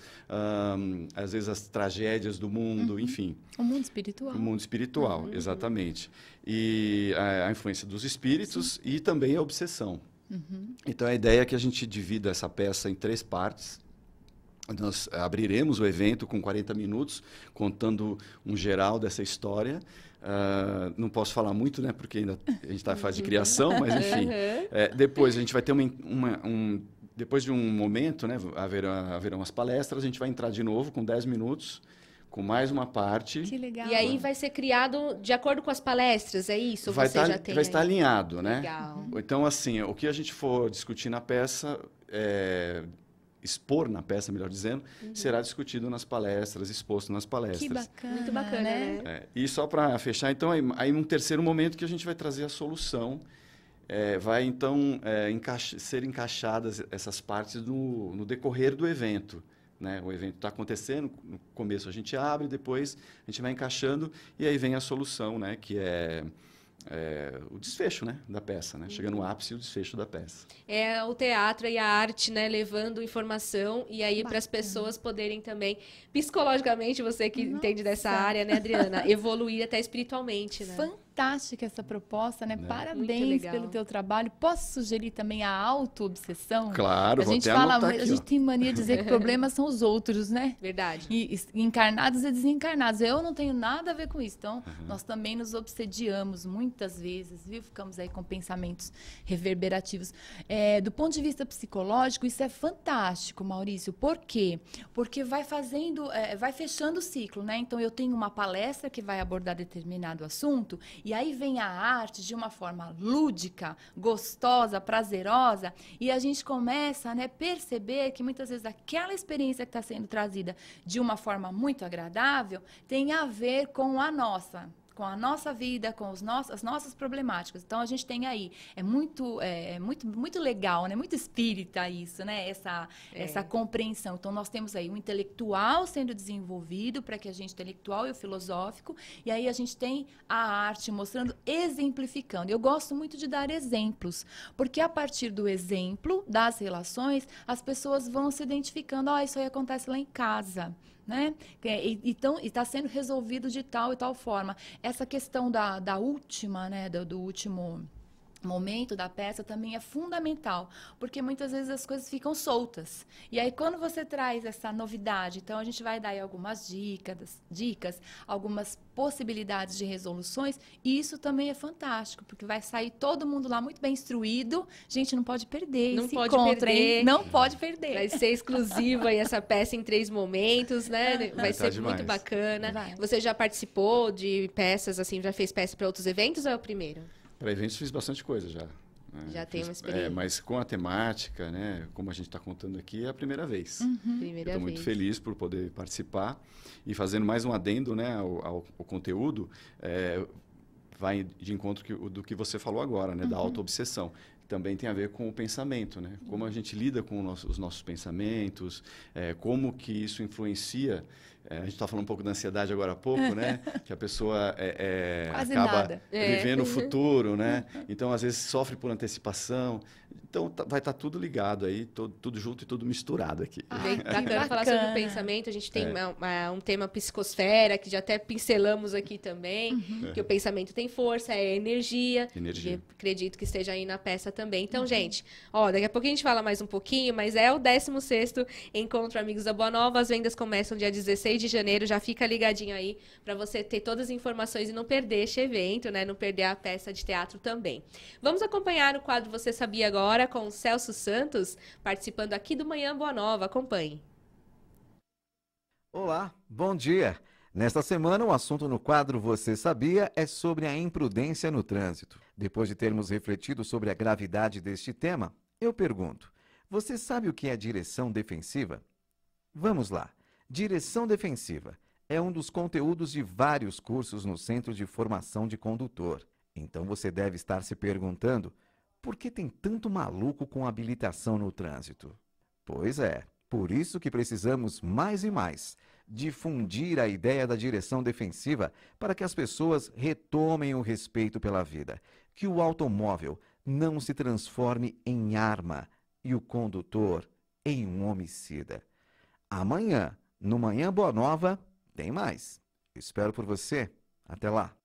[SPEAKER 4] às vezes as tragédias do mundo, enfim.
[SPEAKER 3] O mundo espiritual.
[SPEAKER 4] O mundo espiritual, exatamente. E a influência dos espíritos e também a obsessão. Então, a ideia é que a gente divida essa peça em 3 partes. Nós abriremos o evento com 40 minutos, contando um geral dessa história. Não posso falar muito, né, porque ainda a gente está em fase de criação, mas enfim. Depois a gente vai ter depois de um momento, né, haverão as palestras, a gente vai entrar de novo com 10 minutos, com mais uma parte.
[SPEAKER 3] Que legal.
[SPEAKER 2] E aí vai ser criado de acordo com as palestras, é isso?
[SPEAKER 4] Vai
[SPEAKER 2] Vai
[SPEAKER 4] estar alinhado, né?
[SPEAKER 2] Legal.
[SPEAKER 4] Então, assim, o que a gente for discutir na peça, expor na peça, melhor dizendo, será discutido nas palestras, exposto nas palestras.
[SPEAKER 3] Que bacana.
[SPEAKER 2] Muito bacana, né?
[SPEAKER 4] E só para fechar, então, aí um terceiro momento que a gente vai trazer a solução. Vai, então, ser encaixadas essas partes no decorrer do evento. Né? O evento está acontecendo, no começo a gente abre, depois a gente vai encaixando e aí vem a solução, né? Que é o desfecho, né, da peça, né? Chega no ápice o desfecho da peça.
[SPEAKER 2] É o teatro e a arte, né, levando informação e aí para as pessoas poderem também, psicologicamente, você que entende dessa área, né, Adriana, evoluir até espiritualmente, né?
[SPEAKER 3] Fantástica essa proposta, né? Parabéns pelo teu trabalho. Posso sugerir também a autoobsessão?
[SPEAKER 4] Claro,
[SPEAKER 3] a gente a gente tem mania de dizer que problemas são os outros, né?
[SPEAKER 2] Verdade.
[SPEAKER 3] E encarnados e desencarnados. Eu não tenho nada a ver com isso. Então, nós também nos obsediamos muitas vezes, viu? Ficamos aí com pensamentos reverberativos. Do ponto de vista psicológico, isso é fantástico, Maurício. Por quê? Porque vai fechando o ciclo, né? Então, eu tenho uma palestra que vai abordar determinado assunto. E aí vem a arte de uma forma lúdica, gostosa, prazerosa, e a gente começa a perceber que muitas vezes aquela experiência que está sendo trazida de uma forma muito agradável tem a ver com a nossa vida, com as nossas problemáticas. Então, a gente tem aí, muito legal, né? Muito espírita isso, né? Essa compreensão. Então, nós temos aí o intelectual sendo desenvolvido para que a gente, intelectual e o filosófico, e aí a gente tem a arte mostrando, exemplificando. Eu gosto muito de dar exemplos, porque a partir do exemplo, das relações, as pessoas vão se identificando, isso aí acontece lá em casa. Né? Então, está sendo resolvido de tal e tal forma. Essa questão da última, né, do último momento da peça também é fundamental, porque muitas vezes as coisas ficam soltas. E aí, quando você traz essa novidade, então a gente vai dar aí algumas dicas, algumas possibilidades de resoluções, e isso também é fantástico, porque vai sair todo mundo lá muito bem instruído. Gente, não pode perder
[SPEAKER 2] não
[SPEAKER 3] esse
[SPEAKER 2] pode
[SPEAKER 3] encontro,
[SPEAKER 2] perder.
[SPEAKER 3] Hein? Não pode perder.
[SPEAKER 2] Vai ser exclusiva aí essa peça em 3 momentos, né? Vai ser
[SPEAKER 4] demais.
[SPEAKER 2] muito bacana.
[SPEAKER 3] Vai.
[SPEAKER 2] Você já participou de peças, assim, já fez peça para outros eventos ou é o primeiro?
[SPEAKER 4] Para eventos fiz bastante coisa já.
[SPEAKER 2] Já tem uma experiência.
[SPEAKER 4] Mas com a temática, né, como a gente está contando aqui, é a primeira vez.
[SPEAKER 2] Primeira
[SPEAKER 4] Estou
[SPEAKER 2] vez.
[SPEAKER 4] muito feliz por poder participar e fazendo mais um adendo, né, ao conteúdo, vai de encontro do que você falou agora, né, da autoobsessão. também tem a ver com o pensamento, né? Como a gente lida com os nossos pensamentos, como que isso influencia. A gente está falando um pouco da ansiedade agora há pouco, né? Que a pessoa acaba vivendo o futuro, né? Então, às vezes, sofre por antecipação. Então, vai estar tudo ligado aí, tudo junto e tudo misturado aqui.
[SPEAKER 2] Bem bacana falar sobre o pensamento. A gente tem um tema psicosfera, que já até pincelamos aqui também, que o pensamento tem força, é energia. E acredito que esteja aí na peça também. Então, gente, daqui a pouco a gente fala mais um pouquinho, mas é o 16º Encontro Amigos da Boa Nova. As vendas começam dia 16 de janeiro. Já fica ligadinho aí para você ter todas as informações e não perder este evento, né? Não perder a peça de teatro também. Vamos acompanhar o quadro Você Sabia Agora com o Celso Santos, participando aqui do Manhã Boa Nova. Acompanhe.
[SPEAKER 1] Olá, bom dia. Nesta semana, o assunto no quadro Você Sabia é sobre a imprudência no trânsito. Depois de termos refletido sobre a gravidade deste tema, eu pergunto, você sabe o que é direção defensiva? Vamos lá. Direção defensiva é um dos conteúdos de vários cursos no Centro de Formação de Condutor. Então você deve estar se perguntando, por que tem tanto maluco com habilitação no trânsito? Pois é, por isso que precisamos mais e mais difundir a ideia da direção defensiva para que as pessoas retomem o respeito pela vida, que o automóvel não se transforme em arma e o condutor em um homicida. Amanhã, no Manhã Boa Nova, tem mais. Espero por você. Até lá.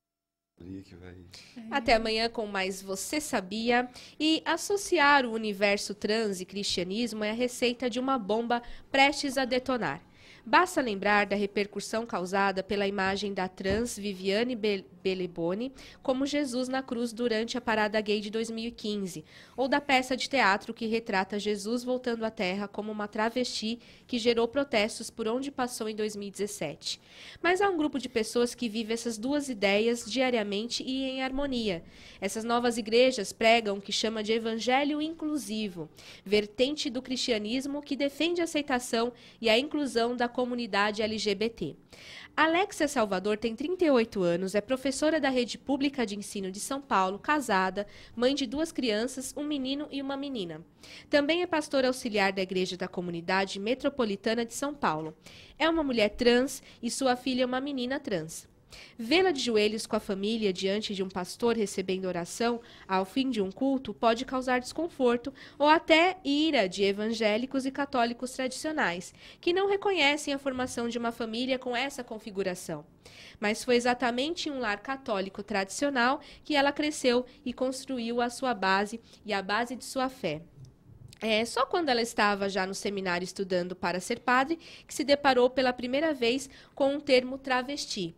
[SPEAKER 2] Até amanhã com mais Você Sabia. E associar o universo trans e cristianismo é a receita de uma bomba prestes a detonar. Basta lembrar da repercussão causada pela imagem da trans Viviane Beleboni como Jesus na cruz durante a Parada Gay de 2015, ou da peça de teatro que retrata Jesus voltando à Terra como uma travesti que gerou protestos por onde passou em 2017. Mas há um grupo de pessoas que vive essas duas ideias diariamente e em harmonia. Essas novas igrejas pregam o que chama de evangelho inclusivo, vertente do cristianismo que defende a aceitação e a inclusão da comunidade LGBT. Alexia Salvador tem 38 anos, é professora da Rede Pública de Ensino de São Paulo, casada, mãe de 2 crianças, um menino e uma menina. Também é pastora auxiliar da Igreja da Comunidade Metropolitana de São Paulo. É uma mulher trans e sua filha é uma menina trans. Vê-la de joelhos com a família diante de um pastor recebendo oração ao fim de um culto pode causar desconforto ou até ira de evangélicos e católicos tradicionais, que não reconhecem a formação de uma família com essa configuração. Mas foi exatamente em um lar católico tradicional que ela cresceu e construiu a sua base e a base de sua fé. Só quando ela estava já no seminário estudando para ser padre que se deparou pela primeira vez com o termo travesti.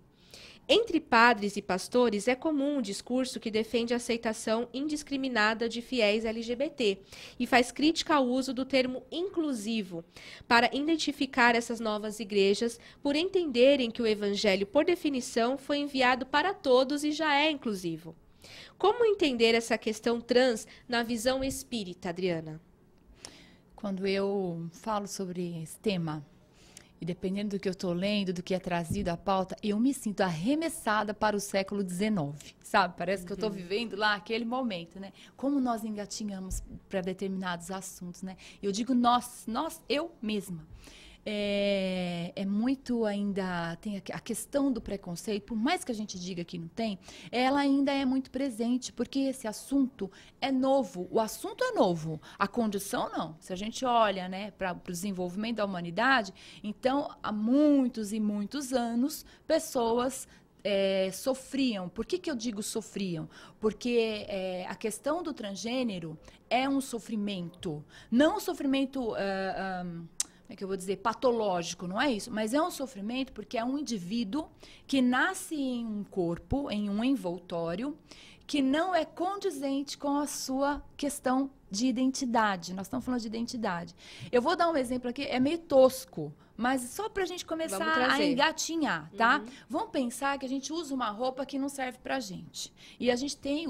[SPEAKER 2] Entre padres e pastores é comum um discurso que defende a aceitação indiscriminada de fiéis LGBT e faz crítica ao uso do termo inclusivo para identificar essas novas igrejas por entenderem que o evangelho, por definição, foi enviado para todos e já é inclusivo. Como entender essa questão trans na visão espírita, Adriana?
[SPEAKER 3] Quando eu falo sobre esse tema, e dependendo do que eu estou lendo, do que é trazido à pauta, eu me sinto arremessada para o século XIX, sabe? Parece que eu estou vivendo lá aquele momento, né? Como nós engatinhamos para determinados assuntos, né? Eu digo eu mesma. É muito ainda, tem a questão do preconceito, por mais que a gente diga que não tem, ela ainda é muito presente, porque esse assunto é novo, o assunto é novo, a condição não. Se a gente olha, né, para o desenvolvimento da humanidade, então há muitos e muitos anos, pessoas sofriam. Por que eu digo sofriam? Porque a questão do transgênero é um sofrimento, não um sofrimento... que eu vou dizer, patológico, não é isso, mas é um sofrimento porque é um indivíduo que nasce em um corpo, em um envoltório, que não é condizente com a sua questão de identidade. Nós estamos falando de identidade. Eu vou dar um exemplo aqui, é meio tosco, mas só para a gente começar a engatinhar, tá? Vamos pensar que a gente usa uma roupa que não serve para a gente. E a gente tem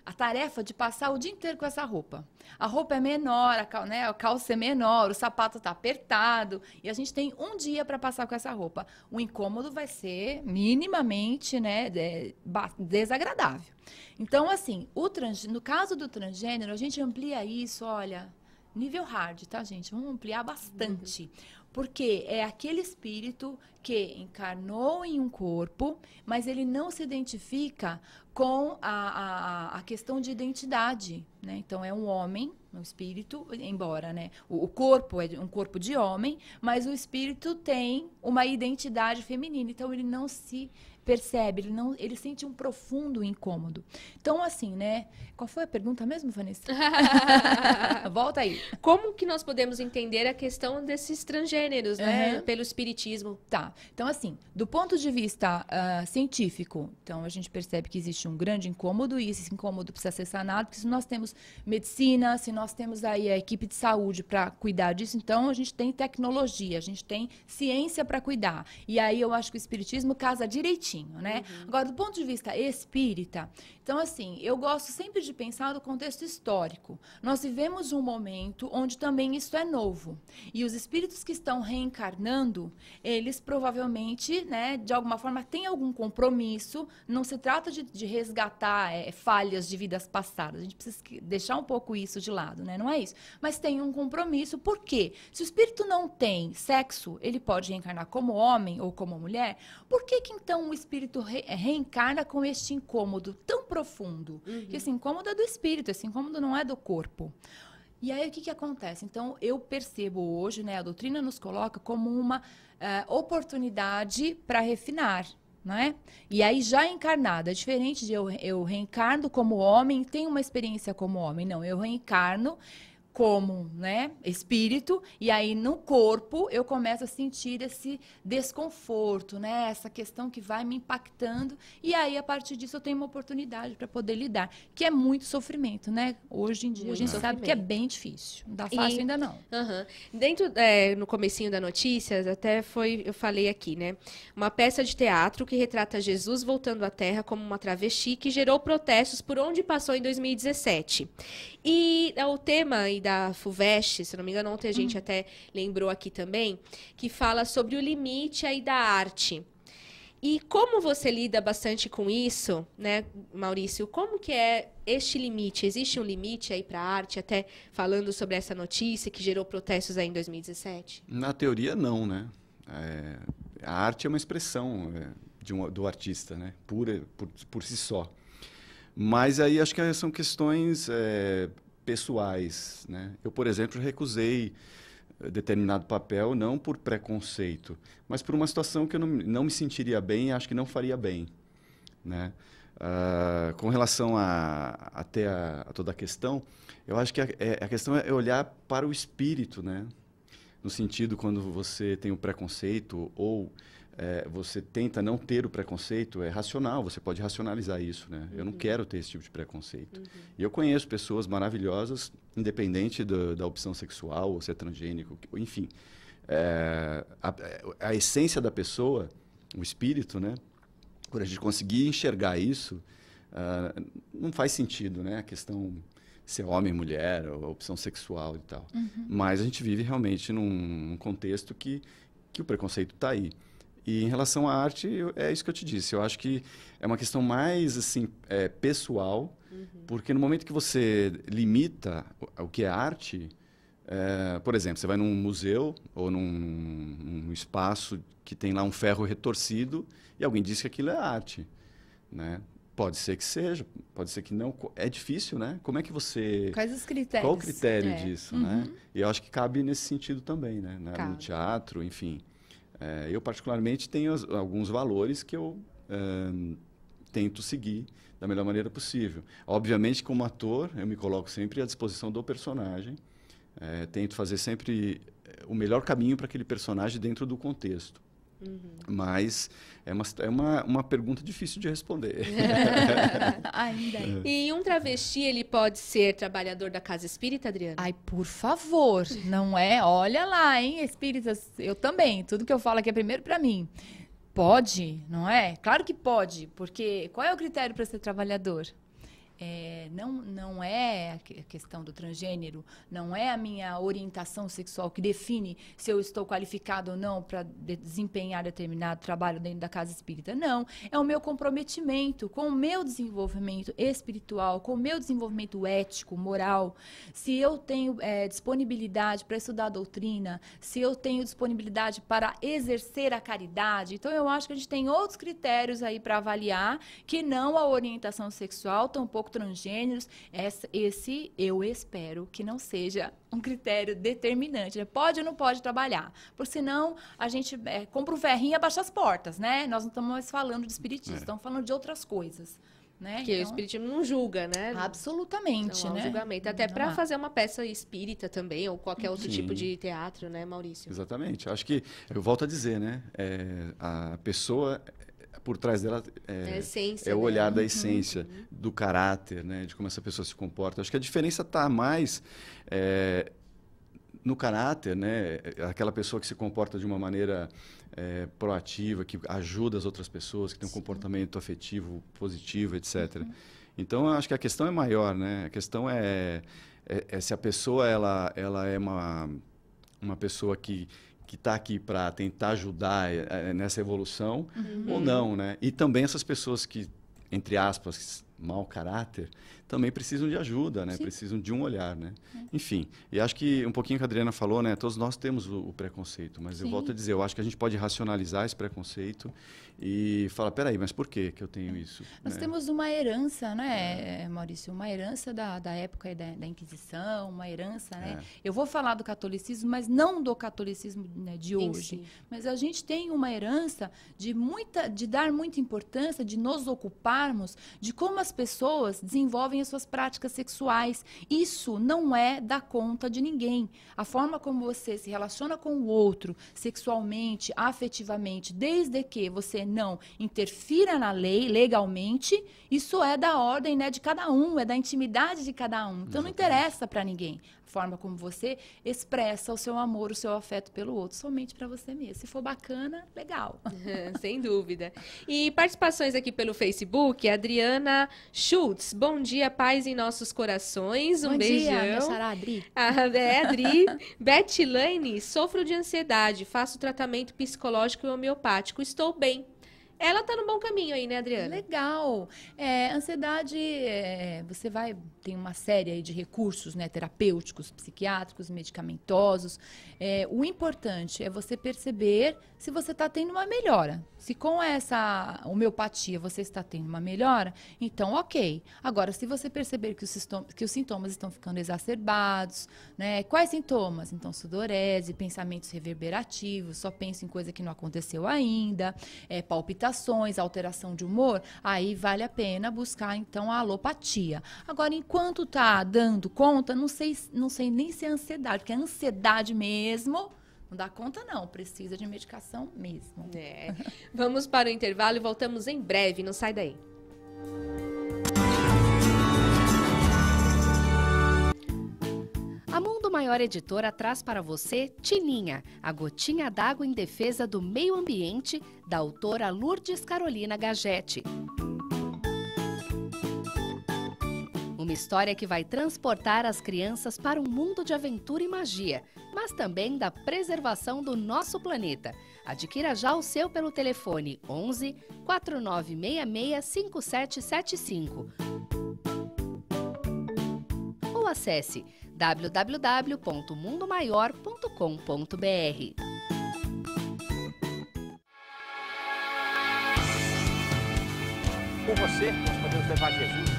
[SPEAKER 3] a tarefa de passar o dia inteiro com essa roupa. A roupa é menor, a calça é menor, o sapato está apertado, e a gente tem um dia para passar com essa roupa. O incômodo vai ser minimamente, né, desagradável. Então, assim, no caso do transgênero, a gente amplia isso, olha, nível hard, tá, gente? Vamos ampliar bastante. Porque é aquele espírito que encarnou em um corpo, mas ele não se identifica com a questão de identidade, né? Então, é um homem, um espírito, embora, né, o corpo é um corpo de homem, mas o espírito tem uma identidade feminina. Então, ele não se percebe, ele sente um profundo incômodo. Então, assim, né? Qual foi a pergunta mesmo, Vanessa? Volta aí.
[SPEAKER 2] Como que nós podemos entender a questão desses transgêneros, né? Pelo espiritismo.
[SPEAKER 3] Tá. Então, assim, do ponto de vista científico, então a gente percebe que existe um grande incômodo e esse incômodo precisa ser sanado, porque se nós temos medicina, se nós temos aí a equipe de saúde para cuidar disso, então a gente tem tecnologia, a gente tem ciência para cuidar. E aí eu acho que o espiritismo casa direitinho, né? Agora, do ponto de vista espírita, então, assim, eu gosto sempre de pensar no contexto histórico. Nós vivemos um momento onde também isso é novo. E os espíritos que estão reencarnando, eles provavelmente, né, de alguma forma, têm algum compromisso. Não se trata de resgatar falhas de vidas passadas. A gente precisa deixar um pouco isso de lado, né? Não é isso. Mas tem um compromisso. Por quê? Se o espírito não tem sexo, ele pode reencarnar como homem ou como mulher. Por que então o espírito reencarna com este incômodo tão profundo? Que esse incômodo é do espírito, esse incômodo não é do corpo. E aí o que acontece? Então eu percebo hoje, né, a doutrina nos coloca como uma oportunidade para refinar, né? E aí já encarnada, é diferente de eu reencarno como homem, tenho uma experiência como homem. Não, eu reencarno como, né, espírito, e aí no corpo eu começo a sentir esse desconforto, né, essa questão que vai me impactando, e aí a partir disso eu tenho uma oportunidade para poder lidar, que é muito sofrimento, né? Hoje em dia muito a gente sabe que é bem difícil, não dá fácil ainda não.
[SPEAKER 2] Dentro, no comecinho da notícia, até eu falei aqui, né, uma peça de teatro que retrata Jesus voltando à Terra como uma travesti que gerou protestos por onde passou em 2017. E o tema da FUVEST, se não me engano, ontem a gente até lembrou aqui também, que fala sobre o limite aí da arte. E como você lida bastante com isso, né, Maurício? Como que é este limite? Existe um limite aí para a arte, até falando sobre essa notícia que gerou protestos aí em 2017?
[SPEAKER 4] Na teoria, não, né? A arte é uma expressão do artista, né? Por si só. Mas aí acho que são questões pessoais, né? Eu, por exemplo, recusei determinado papel não por preconceito, mas por uma situação que eu não me sentiria bem e acho que não faria bem, né? Com relação a toda a questão, eu acho que a questão é olhar para o espírito, né? No sentido, quando você tem um preconceito ou você tenta não ter o preconceito, é racional, você pode racionalizar isso, né? Eu não quero ter esse tipo de preconceito. E eu conheço pessoas maravilhosas, independente da opção sexual, ou ser transgênico, enfim. A essência da pessoa, o espírito, né? Por a gente conseguir enxergar isso, não faz sentido, né? A questão ser homem, mulher, ou a opção sexual e tal. Mas a gente vive realmente num contexto que o preconceito está aí. E em relação à arte, é isso que eu te disse. Eu acho que é uma questão mais assim, pessoal, porque no momento que você limita o que é arte, por exemplo, você vai num museu ou num espaço que tem lá um ferro retorcido e alguém diz que aquilo é arte, né? Pode ser que seja, pode ser que não. É difícil, né? Como é que você...
[SPEAKER 3] Quais os critérios?
[SPEAKER 4] Qual o critério disso, né? E eu acho que cabe nesse sentido também, né? No teatro, enfim... eu, particularmente, tenho alguns valores que eu tento seguir da melhor maneira possível. Obviamente, como ator, eu me coloco sempre à disposição do personagem. Tento fazer sempre o melhor caminho para aquele personagem dentro do contexto. Mas é uma pergunta difícil de responder.
[SPEAKER 3] Ainda.
[SPEAKER 2] E um travesti, ele pode ser trabalhador da casa espírita, Adriana?
[SPEAKER 3] Ai, por favor, não é? Olha lá, hein, espíritas, eu também. Tudo que eu falo aqui é primeiro para mim. Pode, não é? Claro que pode, porque qual é o critério para ser trabalhador? não é a questão do transgênero, não é a minha orientação sexual que define se eu estou qualificado ou não para desempenhar determinado trabalho dentro da casa espírita. Não, é o meu comprometimento com o meu desenvolvimento espiritual, com o meu desenvolvimento ético, moral. Se eu tenho disponibilidade para estudar a doutrina, se eu tenho disponibilidade para exercer a caridade. Então, eu acho que a gente tem outros critérios aí para avaliar que não a orientação sexual, tampouco transgêneros. Esse eu espero que não seja um critério determinante, né? Pode ou não pode trabalhar, porque senão a gente compra o ferrinho e abaixa as portas, né? Nós não estamos mais falando de espiritismo, estamos falando de outras coisas. Né?
[SPEAKER 2] Porque o espiritismo não julga, né?
[SPEAKER 3] Absolutamente,
[SPEAKER 2] não,
[SPEAKER 3] né?
[SPEAKER 2] Julgamento. Até para fazer uma peça espírita também, ou qualquer outro tipo de teatro, né, Maurício?
[SPEAKER 4] Exatamente. Acho que, eu volto a dizer, né? A pessoa, por trás dela,
[SPEAKER 2] a essência,
[SPEAKER 4] é o olhar da essência, do caráter, né? De como essa pessoa se comporta. Acho que a diferença está mais no caráter, né? Aquela pessoa que se comporta de uma maneira proativa, que ajuda as outras pessoas, que tem um comportamento afetivo positivo, etc. Então, eu acho que a questão é maior, né? A questão é se a pessoa ela é uma pessoa que está aqui para tentar ajudar nessa evolução ou não, né? E também essas pessoas que, entre aspas, mau caráter, também precisam de ajuda, né? Precisam de um olhar, né? Enfim, e acho que um pouquinho que a Adriana falou, né? Todos nós temos o preconceito, mas eu volto a dizer, eu acho que a gente pode racionalizar esse preconceito e falar, peraí, mas por que eu tenho isso?
[SPEAKER 3] Nós temos uma herança, né, Maurício? Uma herança da época da Inquisição, uma herança, né? Eu vou falar do catolicismo, mas não do catolicismo, né, de hoje. Mas a gente tem uma herança de dar muita importância, de nos ocuparmos de como as pessoas desenvolvem as suas práticas sexuais. Isso não é dar conta de ninguém. A forma como você se relaciona com o outro, sexualmente, afetivamente, desde que você não interfira na lei, legalmente, isso é da ordem, né, de cada um, é da intimidade de cada um. Então, não interessa para ninguém a forma como você expressa o seu amor, o seu afeto pelo outro, somente para você mesmo. Se for bacana, legal.
[SPEAKER 2] Sem dúvida. E participações aqui pelo Facebook, Adriana Schultz. Bom dia, paz em nossos corações. Um beijão.
[SPEAKER 3] Bom dia, minha xará, Adri.
[SPEAKER 2] Adri. Beth Lane, sofro de ansiedade, faço tratamento psicológico e homeopático, estou bem. Ela está no bom caminho aí, né, Adriana?
[SPEAKER 3] Legal. Ansiedade, você tem uma série aí de recursos, né, terapêuticos, psiquiátricos, medicamentosos. O importante é você perceber se você está tendo uma melhora. Se com essa homeopatia você está tendo uma melhora, então ok. Agora, se você perceber que os sintomas estão ficando exacerbados, né, quais sintomas? Então, sudorese, pensamentos reverberativos, só penso em coisa que não aconteceu ainda, palpitações, alteração de humor, aí vale a pena buscar, então, a alopatia. Agora, enquanto tá dando conta, não sei nem se é ansiedade, porque é ansiedade mesmo, não dá conta não, precisa de medicação mesmo.
[SPEAKER 2] Vamos para o intervalo e voltamos em breve, não sai daí.
[SPEAKER 7] A Mundo Maior Editora traz para você Tininha, a gotinha d'água em defesa do meio ambiente, da autora Lourdes Carolina Gagetti. Uma história que vai transportar as crianças para um mundo de aventura e magia, mas também da preservação do nosso planeta. Adquira já o seu pelo telefone 11 4966 5775. Ou acesse www.mundomaior.com.br.
[SPEAKER 12] Com você, nós podemos levar Jesus.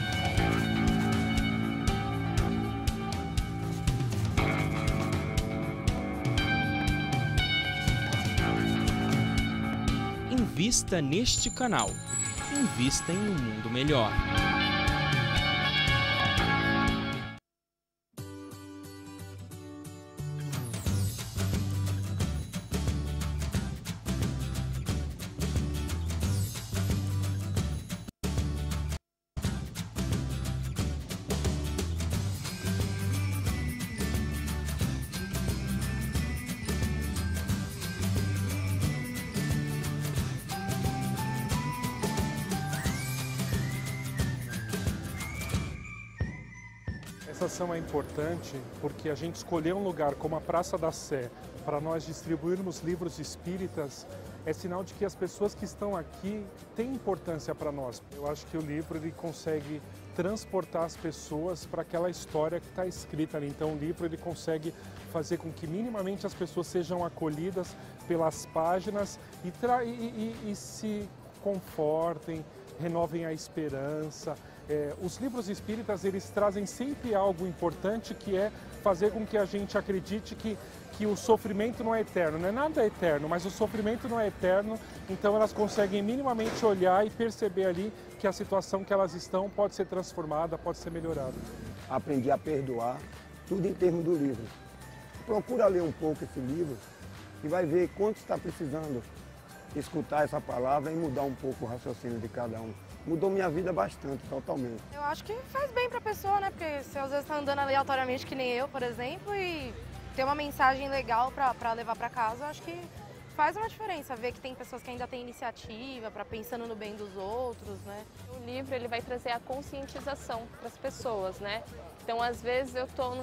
[SPEAKER 13] Invista neste canal. Invista em um mundo melhor.
[SPEAKER 14] manifestação é importante porque a gente escolher um lugar como a Praça da Sé para nós distribuirmos livros espíritas é sinal de que as pessoas que estão aqui têm importância para nós. Eu acho que o livro ele consegue transportar as pessoas para aquela história que está escrita ali. Então o livro ele consegue fazer com que minimamente as pessoas sejam acolhidas pelas páginas e se confortem, renovem a esperança. Os livros espíritas eles trazem sempre algo importante, que é fazer com que a gente acredite que o sofrimento não é eterno. Não é nada eterno, mas o sofrimento não é eterno, então elas conseguem minimamente olhar e perceber ali que a situação que elas estão pode ser transformada, pode ser melhorada.
[SPEAKER 15] Aprendi a perdoar, tudo em termos do livro. Procura ler um pouco esse livro e vai ver quanto está precisando escutar essa palavra e mudar um pouco o raciocínio de cada um. Mudou minha vida bastante, totalmente.
[SPEAKER 16] Eu acho que faz bem pra pessoa, né? Porque você às vezes tá andando aleatoriamente, que nem eu, por exemplo, e ter uma mensagem legal pra levar pra casa, acho que faz uma diferença. Ver que tem pessoas que ainda têm iniciativa, pensando no bem dos outros, né?
[SPEAKER 2] O livro ele vai trazer a conscientização para as pessoas, né? Então, às vezes eu tô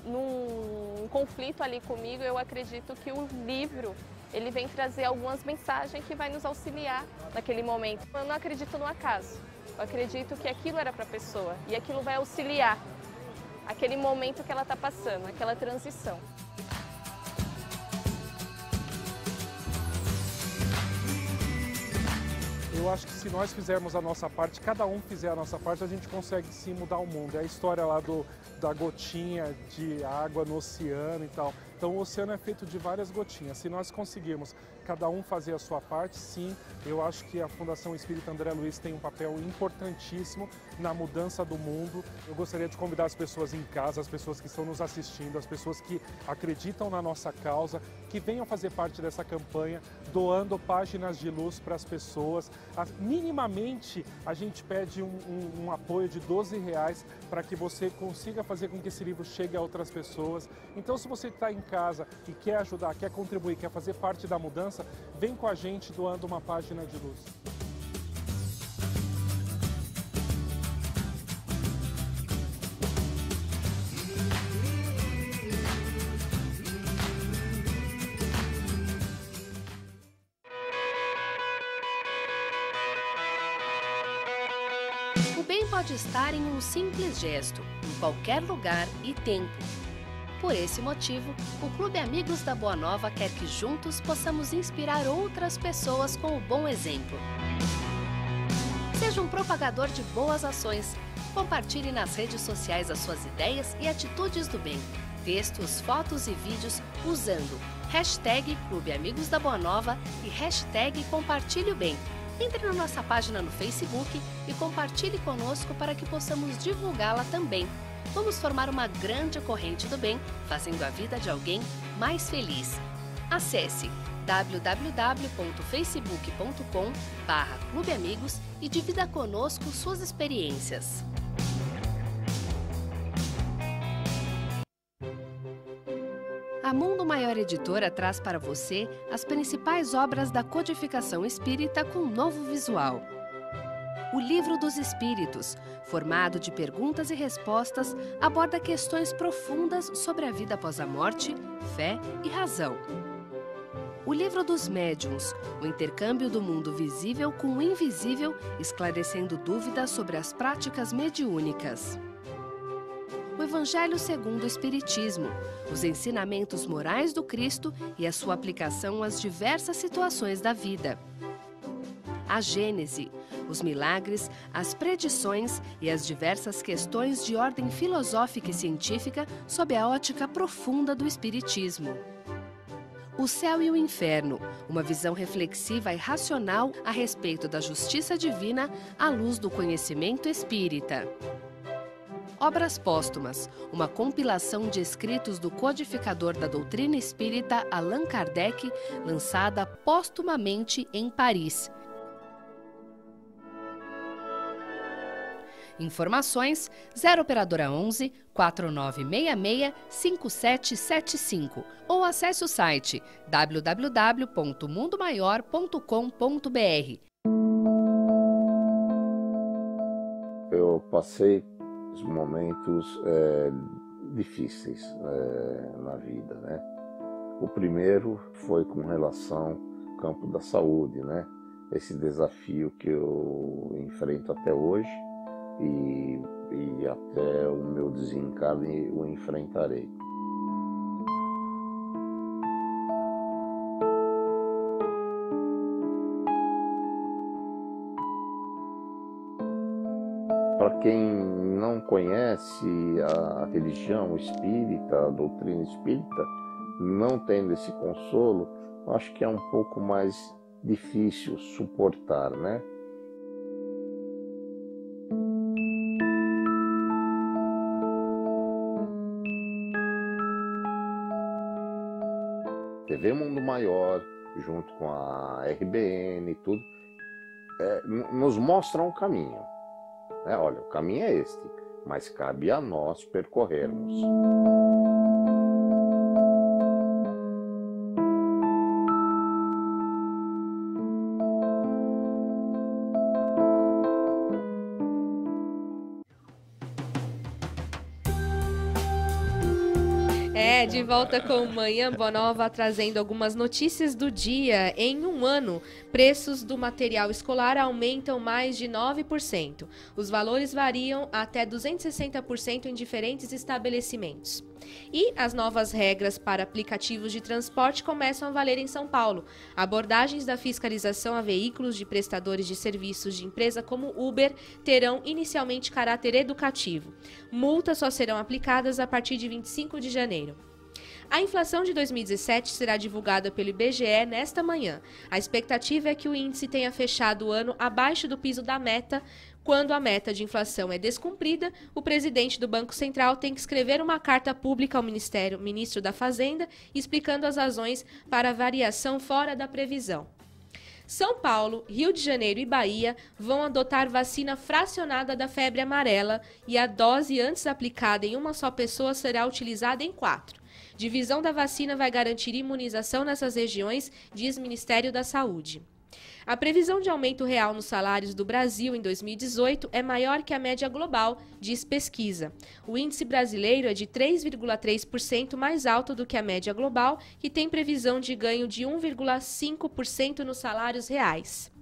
[SPEAKER 2] num conflito ali comigo, eu acredito que o livro ele vem trazer algumas mensagens que vai nos auxiliar naquele momento. Eu não acredito no acaso, eu acredito que aquilo era para a pessoa e aquilo vai auxiliar aquele momento que ela está passando, aquela transição.
[SPEAKER 14] Eu acho que se nós fizermos a nossa parte, cada um fizer a nossa parte, a gente consegue sim mudar o mundo. É a história lá da gotinha de água no oceano e tal. Então o oceano é feito de várias gotinhas. Se nós conseguirmos cada um fazer a sua parte, sim, eu acho que a Fundação Espírita André Luiz tem um papel importantíssimo na mudança do mundo. Eu gostaria de convidar as pessoas em casa, as pessoas que estão nos assistindo, as pessoas que acreditam na nossa causa, que venham fazer parte dessa campanha, doando páginas de luz para as pessoas. Minimamente, a gente pede um apoio de R$12 para que você consiga fazer com que esse livro chegue a outras pessoas. Então, se você está em casa e quer ajudar, quer contribuir, quer fazer parte da mudança, vem com a gente doando uma página de luz.
[SPEAKER 7] O bem pode estar em um simples gesto, em qualquer lugar e tempo. Por esse motivo, o Clube Amigos da Boa Nova quer que juntos possamos inspirar outras pessoas com o bom exemplo. Seja um propagador de boas ações. Compartilhe nas redes sociais as suas ideias e atitudes do bem. Textos, fotos e vídeos usando hashtag Clube Amigos da Boa Nova e hashtag Compartilhe o Bem. Entre na nossa página no Facebook e compartilhe conosco para que possamos divulgá-la também. Vamos formar uma grande corrente do bem, fazendo a vida de alguém mais feliz. Acesse www.facebook.com/Clube Amigos e divida conosco suas experiências. A Mundo Maior Editora traz para você as principais obras da codificação espírita com novo visual. O Livro dos Espíritos, formado de perguntas e respostas, aborda questões profundas sobre a vida após a morte, fé e razão. O Livro dos Médiuns, o intercâmbio do mundo visível com o invisível, esclarecendo dúvidas sobre as práticas mediúnicas. O Evangelho segundo o Espiritismo, os ensinamentos morais do Cristo e a sua aplicação às diversas situações da vida. A Gênese, os milagres, as predições e as diversas questões de ordem filosófica e científica sob a ótica profunda do Espiritismo. O Céu e o Inferno, uma visão reflexiva e racional a respeito da justiça divina à luz do conhecimento espírita. Obras Póstumas, uma compilação de escritos do codificador da doutrina espírita Allan Kardec, lançada póstumamente em Paris. Informações 0 operadora 11 4966 5775 ou acesse o site www.mundomaior.com.br.
[SPEAKER 17] Eu passei os momentos difíceis na vida, né? O primeiro foi com relação ao campo da saúde, né? Esse desafio que eu enfrento até hoje e até o meu desencarne o enfrentarei. Para quem não conhece a religião espírita, a doutrina espírita, não tendo esse consolo, acho que é um pouco mais difícil suportar, né? TV Mundo Maior, junto com a RBN e tudo, nos mostram o caminho. Olha, o caminho é este, mas cabe a nós percorrermos.
[SPEAKER 2] De volta com Manhã Boa Nova, trazendo algumas notícias do dia. Em um ano, preços do material escolar aumentam mais de 9%. Os valores variam até 260% em diferentes estabelecimentos. E as novas regras para aplicativos de transporte começam a valer em São Paulo. Abordagens da fiscalização a veículos de prestadores de serviços de empresa como Uber terão inicialmente caráter educativo. Multas só serão aplicadas a partir de 25 de janeiro. A inflação de 2017 será divulgada pelo IBGE nesta manhã. A expectativa é que o índice tenha fechado o ano abaixo do piso da meta. Quando a meta de inflação é descumprida, o presidente do Banco Central tem que escrever uma carta pública ao ministro da Fazenda, explicando as razões para a variação fora da previsão. São Paulo, Rio de Janeiro e Bahia vão adotar vacina fracionada da febre amarela e a dose antes aplicada em uma só pessoa será utilizada em 4. Divisão da vacina vai garantir imunização nessas regiões, diz Ministério da Saúde. A previsão de aumento real nos salários do Brasil em 2018 é maior que a média global, diz pesquisa. O índice brasileiro é de 3,3% mais alto do que a média global, que tem previsão de ganho de 1,5% nos salários reais.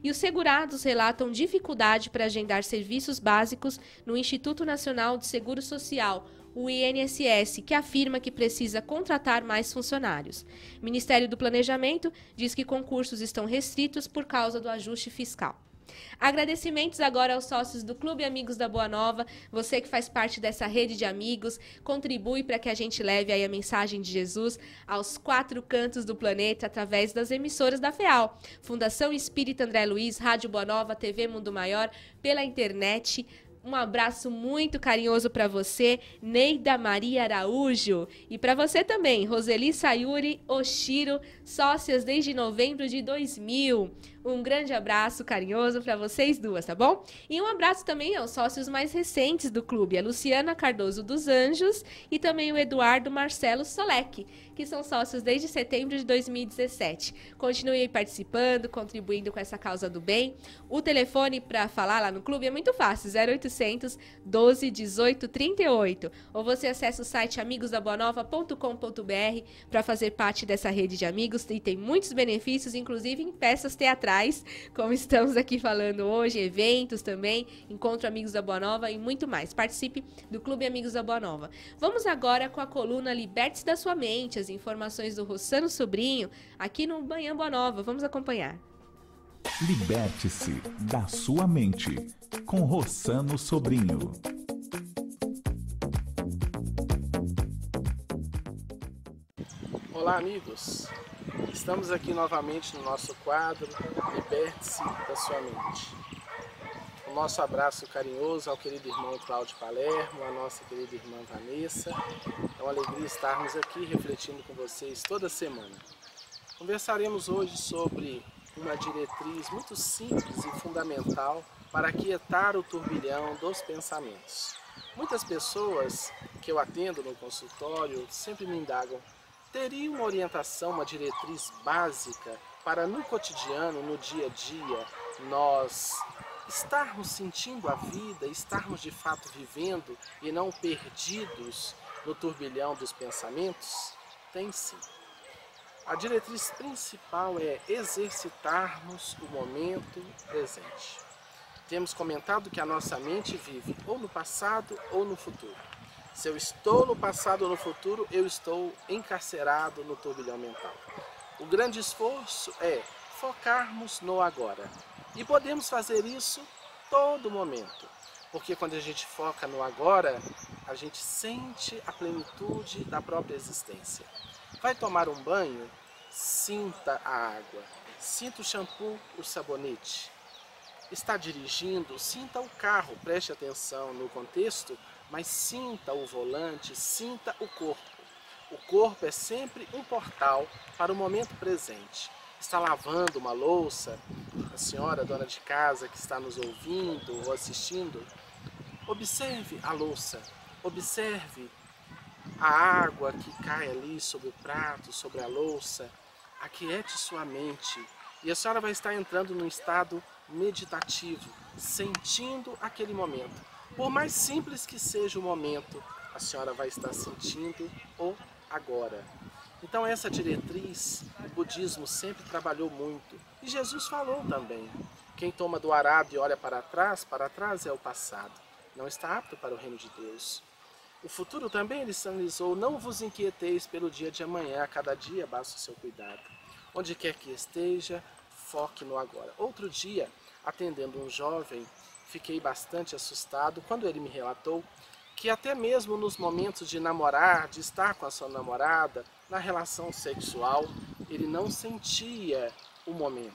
[SPEAKER 2] E os segurados relatam dificuldade para agendar serviços básicos no Instituto Nacional de Seguro Social, o INSS, que afirma que precisa contratar mais funcionários. O Ministério do Planejamento diz que concursos estão restritos por causa do ajuste fiscal. Agradecimentos agora aos sócios do Clube Amigos da Boa Nova, você que faz parte dessa rede de amigos, contribui para que a gente leve aí a mensagem de Jesus aos 4 cantos do planeta através das emissoras da FEAL, Fundação Espírita André Luiz, Rádio Boa Nova, TV Mundo Maior, pela internet. Um abraço muito carinhoso para você, Neida Maria Araújo. E para você também, Roseli Sayuri Oshiro, sócias desde novembro de 2000. Um grande abraço carinhoso para vocês duas, tá bom? E um abraço também aos sócios mais recentes do clube, a Luciana Cardoso dos Anjos e também o Eduardo Marcelo Solek, que são sócios desde setembro de 2017. Continue aí participando, contribuindo com essa causa do bem. O telefone para falar lá no clube é muito fácil, 0800 12 18 38. Ou você acessa o site amigosdaboanova.com.br para fazer parte dessa rede de amigos e tem muitos benefícios, inclusive em peças teatrais, como estamos aqui falando hoje, eventos também, Encontro Amigos da Boa Nova e muito mais. Participe do Clube Amigos da Boa Nova. Vamos agora com a coluna Liberte-se da Sua Mente, as informações do Rossano Sobrinho, aqui no Manhã Boa Nova. Vamos acompanhar.
[SPEAKER 5] Liberte-se da sua mente, com Rossano Sobrinho.
[SPEAKER 18] Olá, amigos. Estamos aqui novamente no nosso quadro Liberte-se da Sua Mente. O nosso abraço carinhoso ao querido irmão Cláudio Palermo, à nossa querida irmã Vanessa. É uma alegria estarmos aqui refletindo com vocês toda semana. Conversaremos hoje sobre uma diretriz muito simples e fundamental para aquietar o turbilhão dos pensamentos. Muitas pessoas que eu atendo no consultório sempre me indagam: teria uma orientação, uma diretriz básica para no cotidiano, no dia a dia, nós estarmos sentindo a vida, estarmos de fato vivendo e não perdidos no turbilhão dos pensamentos? Tem sim. A diretriz principal é exercitarmos o momento presente. Temos comentado que a nossa mente vive ou no passado ou no futuro. Se eu estou no passado ou no futuro, eu estou encarcerado no turbilhão mental. O grande esforço é focarmos no agora. E podemos fazer isso todo momento. Porque quando a gente foca no agora, a gente sente a plenitude da própria existência. Vai tomar um banho? Sinta a água. Sinta o shampoo, o sabonete. Está dirigindo? Sinta o carro. Preste atenção no contexto, mas sinta o volante, sinta o corpo. O corpo é sempre um portal para o momento presente. Está lavando uma louça? A senhora, dona de casa que está nos ouvindo ou assistindo, observe a louça. Observe a água que cai ali sobre o prato, sobre a louça. Aquiete sua mente e a senhora vai estar entrando num estado meditativo, sentindo aquele momento. Por mais simples que seja o momento, a senhora vai estar sentindo o agora. Então essa diretriz, o budismo sempre trabalhou muito. E Jesus falou também. Quem toma do arado e olha para trás é o passado. Não está apto para o reino de Deus. O futuro também ele sinalizou, não vos inquieteis pelo dia de amanhã, a cada dia basta o seu cuidado. Onde quer que esteja, foque no agora. Outro dia, atendendo um jovem, fiquei bastante assustado quando ele me relatou que até mesmo nos momentos de namorar, de estar com a sua namorada, na relação sexual, ele não sentia o momento.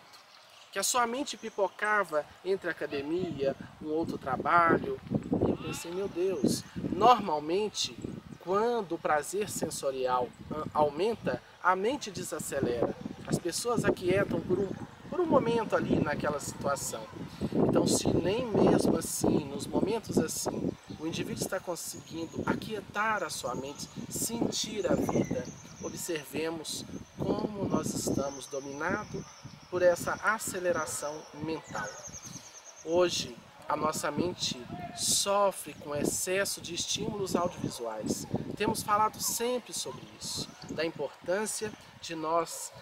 [SPEAKER 18] Que a sua mente pipocava entre a academia, um outro trabalho. E eu pensei, meu Deus, normalmente, quando o prazer sensorial aumenta, a mente desacelera. As pessoas aquietam por um momento ali naquela situação. Então, se nem mesmo assim, nos momentos assim, o indivíduo está conseguindo aquietar a sua mente, sentir a vida, observemos como nós estamos dominados por essa aceleração mental. Hoje, a nossa mente sofre com excesso de estímulos audiovisuais. Temos falado sempre sobre isso, da importância de nós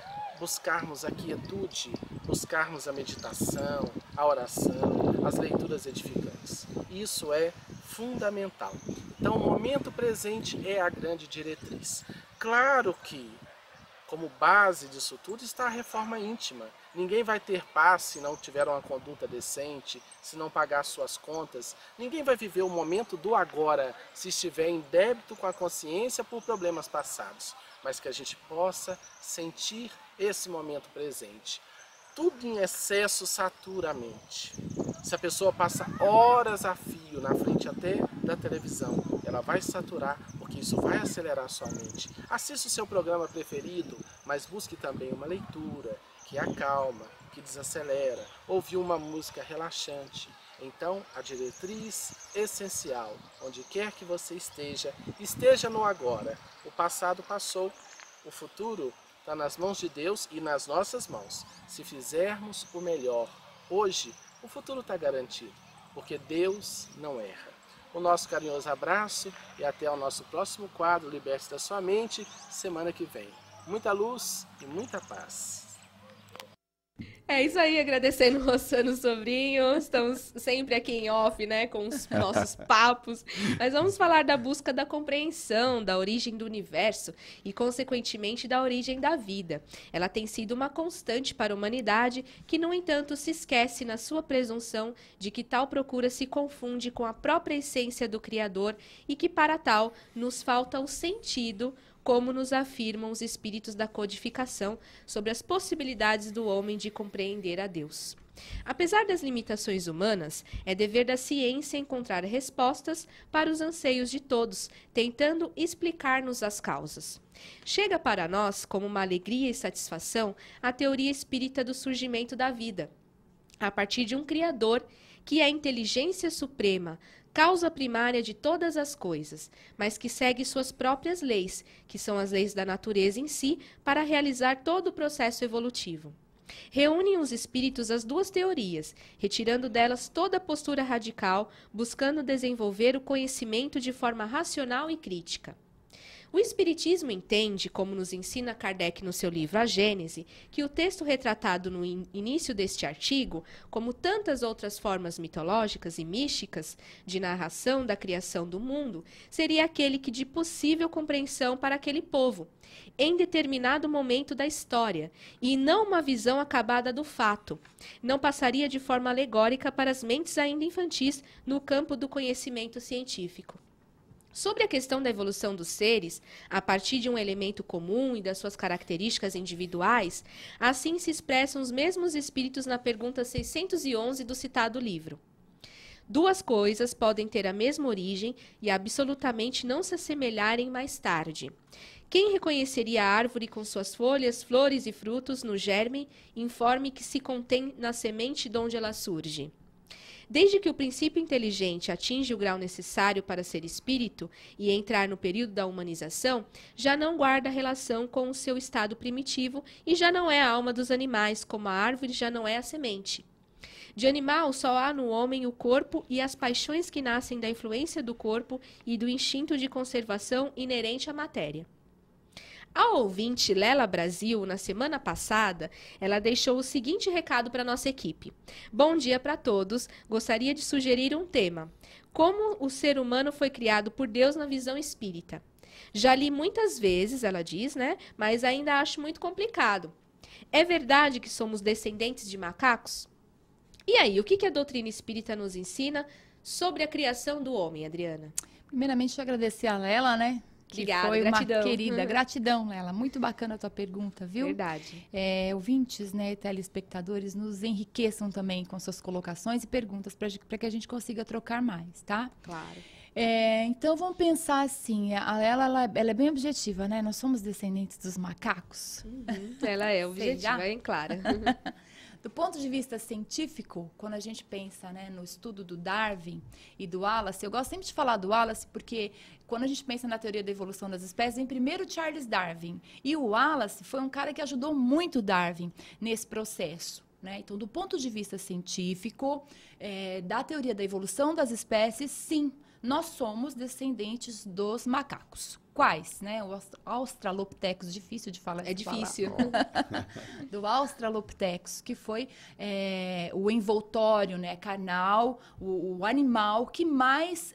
[SPEAKER 18] buscarmos a quietude, buscarmos a meditação, a oração, as leituras edificantes. Isso é fundamental. Então, o momento presente é a grande diretriz. Claro que, como base disso tudo, está a reforma íntima. Ninguém vai ter paz se não tiver uma conduta decente, se não pagar suas contas. Ninguém vai viver o momento do agora se estiver em débito com a consciência por problemas passados. Mas que a gente possa sentir esse momento presente. Tudo em excesso satura a mente. Se a pessoa passa horas a fio na frente até da televisão, ela vai saturar, porque isso vai acelerar a sua mente. Assista o seu programa preferido, mas busque também uma leitura que acalma, que desacelera, ouvir uma música relaxante. Então, a diretriz essencial, onde quer que você esteja, esteja no agora. O passado passou, o futuro está nas mãos de Deus e nas nossas mãos. Se fizermos o melhor hoje, o futuro está garantido, porque Deus não erra. O nosso carinhoso abraço e até o nosso próximo quadro, Liberte da Sua Mente, semana que vem. Muita luz e muita paz.
[SPEAKER 2] É isso aí, agradecendo o Rossano Sobrinho. Estamos sempre aqui em off, né, com os nossos papos. Mas vamos falar da busca da compreensão, da origem do universo e, consequentemente, da origem da vida. Ela tem sido uma constante para a humanidade que, no entanto, se esquece na sua presunção de que tal procura se confunde com a própria essência do Criador e que, para tal, nos falta o sentido, como nos afirmam os espíritos da codificação sobre as possibilidades do homem de compreender a Deus. Apesar das limitações humanas, é dever da ciência encontrar respostas para os anseios de todos, tentando explicar-nos as causas. Chega para nós, como uma alegria e satisfação, a teoria espírita do surgimento da vida, a partir de um Criador que é a inteligência suprema, causa primária de todas as coisas, mas que segue suas próprias leis, que são as leis da natureza em si, para realizar todo o processo evolutivo. Reúnem os espíritos as duas teorias, retirando delas toda postura radical, buscando desenvolver o conhecimento de forma racional e crítica. O Espiritismo entende, como nos ensina Kardec no seu livro A Gênese, que o texto retratado no início deste artigo, como tantas outras formas mitológicas e místicas de narração da criação do mundo, seria aquele que de possível compreensão para aquele povo, em determinado momento da história, e não uma visão acabada do fato. Não passaria de forma alegórica para as mentes ainda infantis no campo do conhecimento científico. Sobre a questão da evolução dos seres, a partir de um elemento comum e das suas características individuais, assim se expressam os mesmos espíritos na pergunta 611 do citado livro. Duas coisas podem ter a mesma origem e absolutamente não se assemelharem mais tarde. Quem reconheceria a árvore com suas folhas, flores e frutos no germe, informe que se contém na semente de onde ela surge? Desde que o princípio inteligente atinge o grau necessário para ser espírito e entrar no período da humanização, já não guarda relação com o seu estado primitivo e já não é a alma dos animais, como a árvore já não é a semente. De animal só há no homem o corpo e as paixões que nascem da influência do corpo e do instinto de conservação inerente à matéria. A ouvinte Lela Brasil, na semana passada, ela deixou o seguinte recado para a nossa equipe. Bom dia para todos. Gostaria de sugerir um tema. Como o ser humano foi criado por Deus na visão espírita? Já li muitas vezes, ela diz, né? Mas ainda acho muito complicado. É verdade que somos descendentes de macacos? E aí, o que a doutrina espírita nos ensina sobre a criação do homem, Adriana?
[SPEAKER 3] Primeiramente, deixa eu agradecer a Lela, né? Que
[SPEAKER 2] Obrigada,
[SPEAKER 3] foi
[SPEAKER 2] gratidão.
[SPEAKER 3] Uma querida. Gratidão, Lela. Muito bacana a tua pergunta, viu?
[SPEAKER 2] Verdade.
[SPEAKER 3] Ouvintes, né, telespectadores, nos enriqueçam também com suas colocações e perguntas para que a gente consiga trocar mais, tá?
[SPEAKER 2] Claro.
[SPEAKER 3] Então, vamos pensar assim, a Lela ela é bem objetiva, né? Nós somos descendentes dos macacos.
[SPEAKER 2] Ela é objetiva, bem clara.
[SPEAKER 3] Do ponto de vista científico, quando a gente pensa, né, no estudo do Darwin e do Wallace, eu gosto sempre de falar do Wallace porque quando a gente pensa na teoria da evolução das espécies, vem primeiro Charles Darwin. E o Wallace foi um cara que ajudou muito o Darwin nesse processo. Né? Então, do ponto de vista científico, da teoria da evolução das espécies, sim, nós somos descendentes dos macacos. Quais? Né? O Australopithecus, difícil de falar.
[SPEAKER 2] É difícil.
[SPEAKER 3] Do Australopithecus, que foi o envoltório, né, carnal, o animal que mais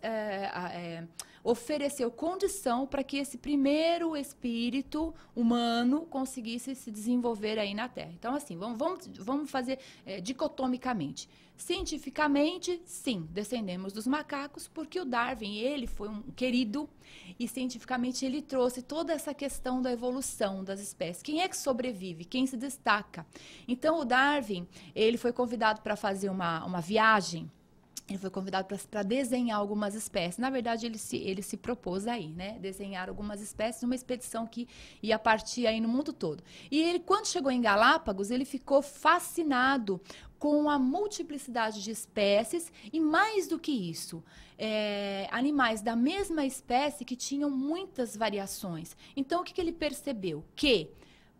[SPEAKER 3] ofereceu condição para que esse primeiro espírito humano conseguisse se desenvolver aí na Terra. Então, assim, vamos fazer dicotomicamente. Cientificamente, sim, descendemos dos macacos, porque o Darwin, ele foi um querido e cientificamente ele trouxe toda essa questão da evolução das espécies. Quem é que sobrevive? Quem se destaca? Então, o Darwin, ele foi convidado para fazer uma viagem. Ele foi convidado para desenhar algumas espécies. Na verdade, ele se propôs aí, né? Desenhar algumas espécies numa expedição que ia partir aí no mundo todo. E ele, quando chegou em Galápagos, ele ficou fascinado com a multiplicidade de espécies e, mais do que isso, animais da mesma espécie que tinham muitas variações. Então, o que ele percebeu? Que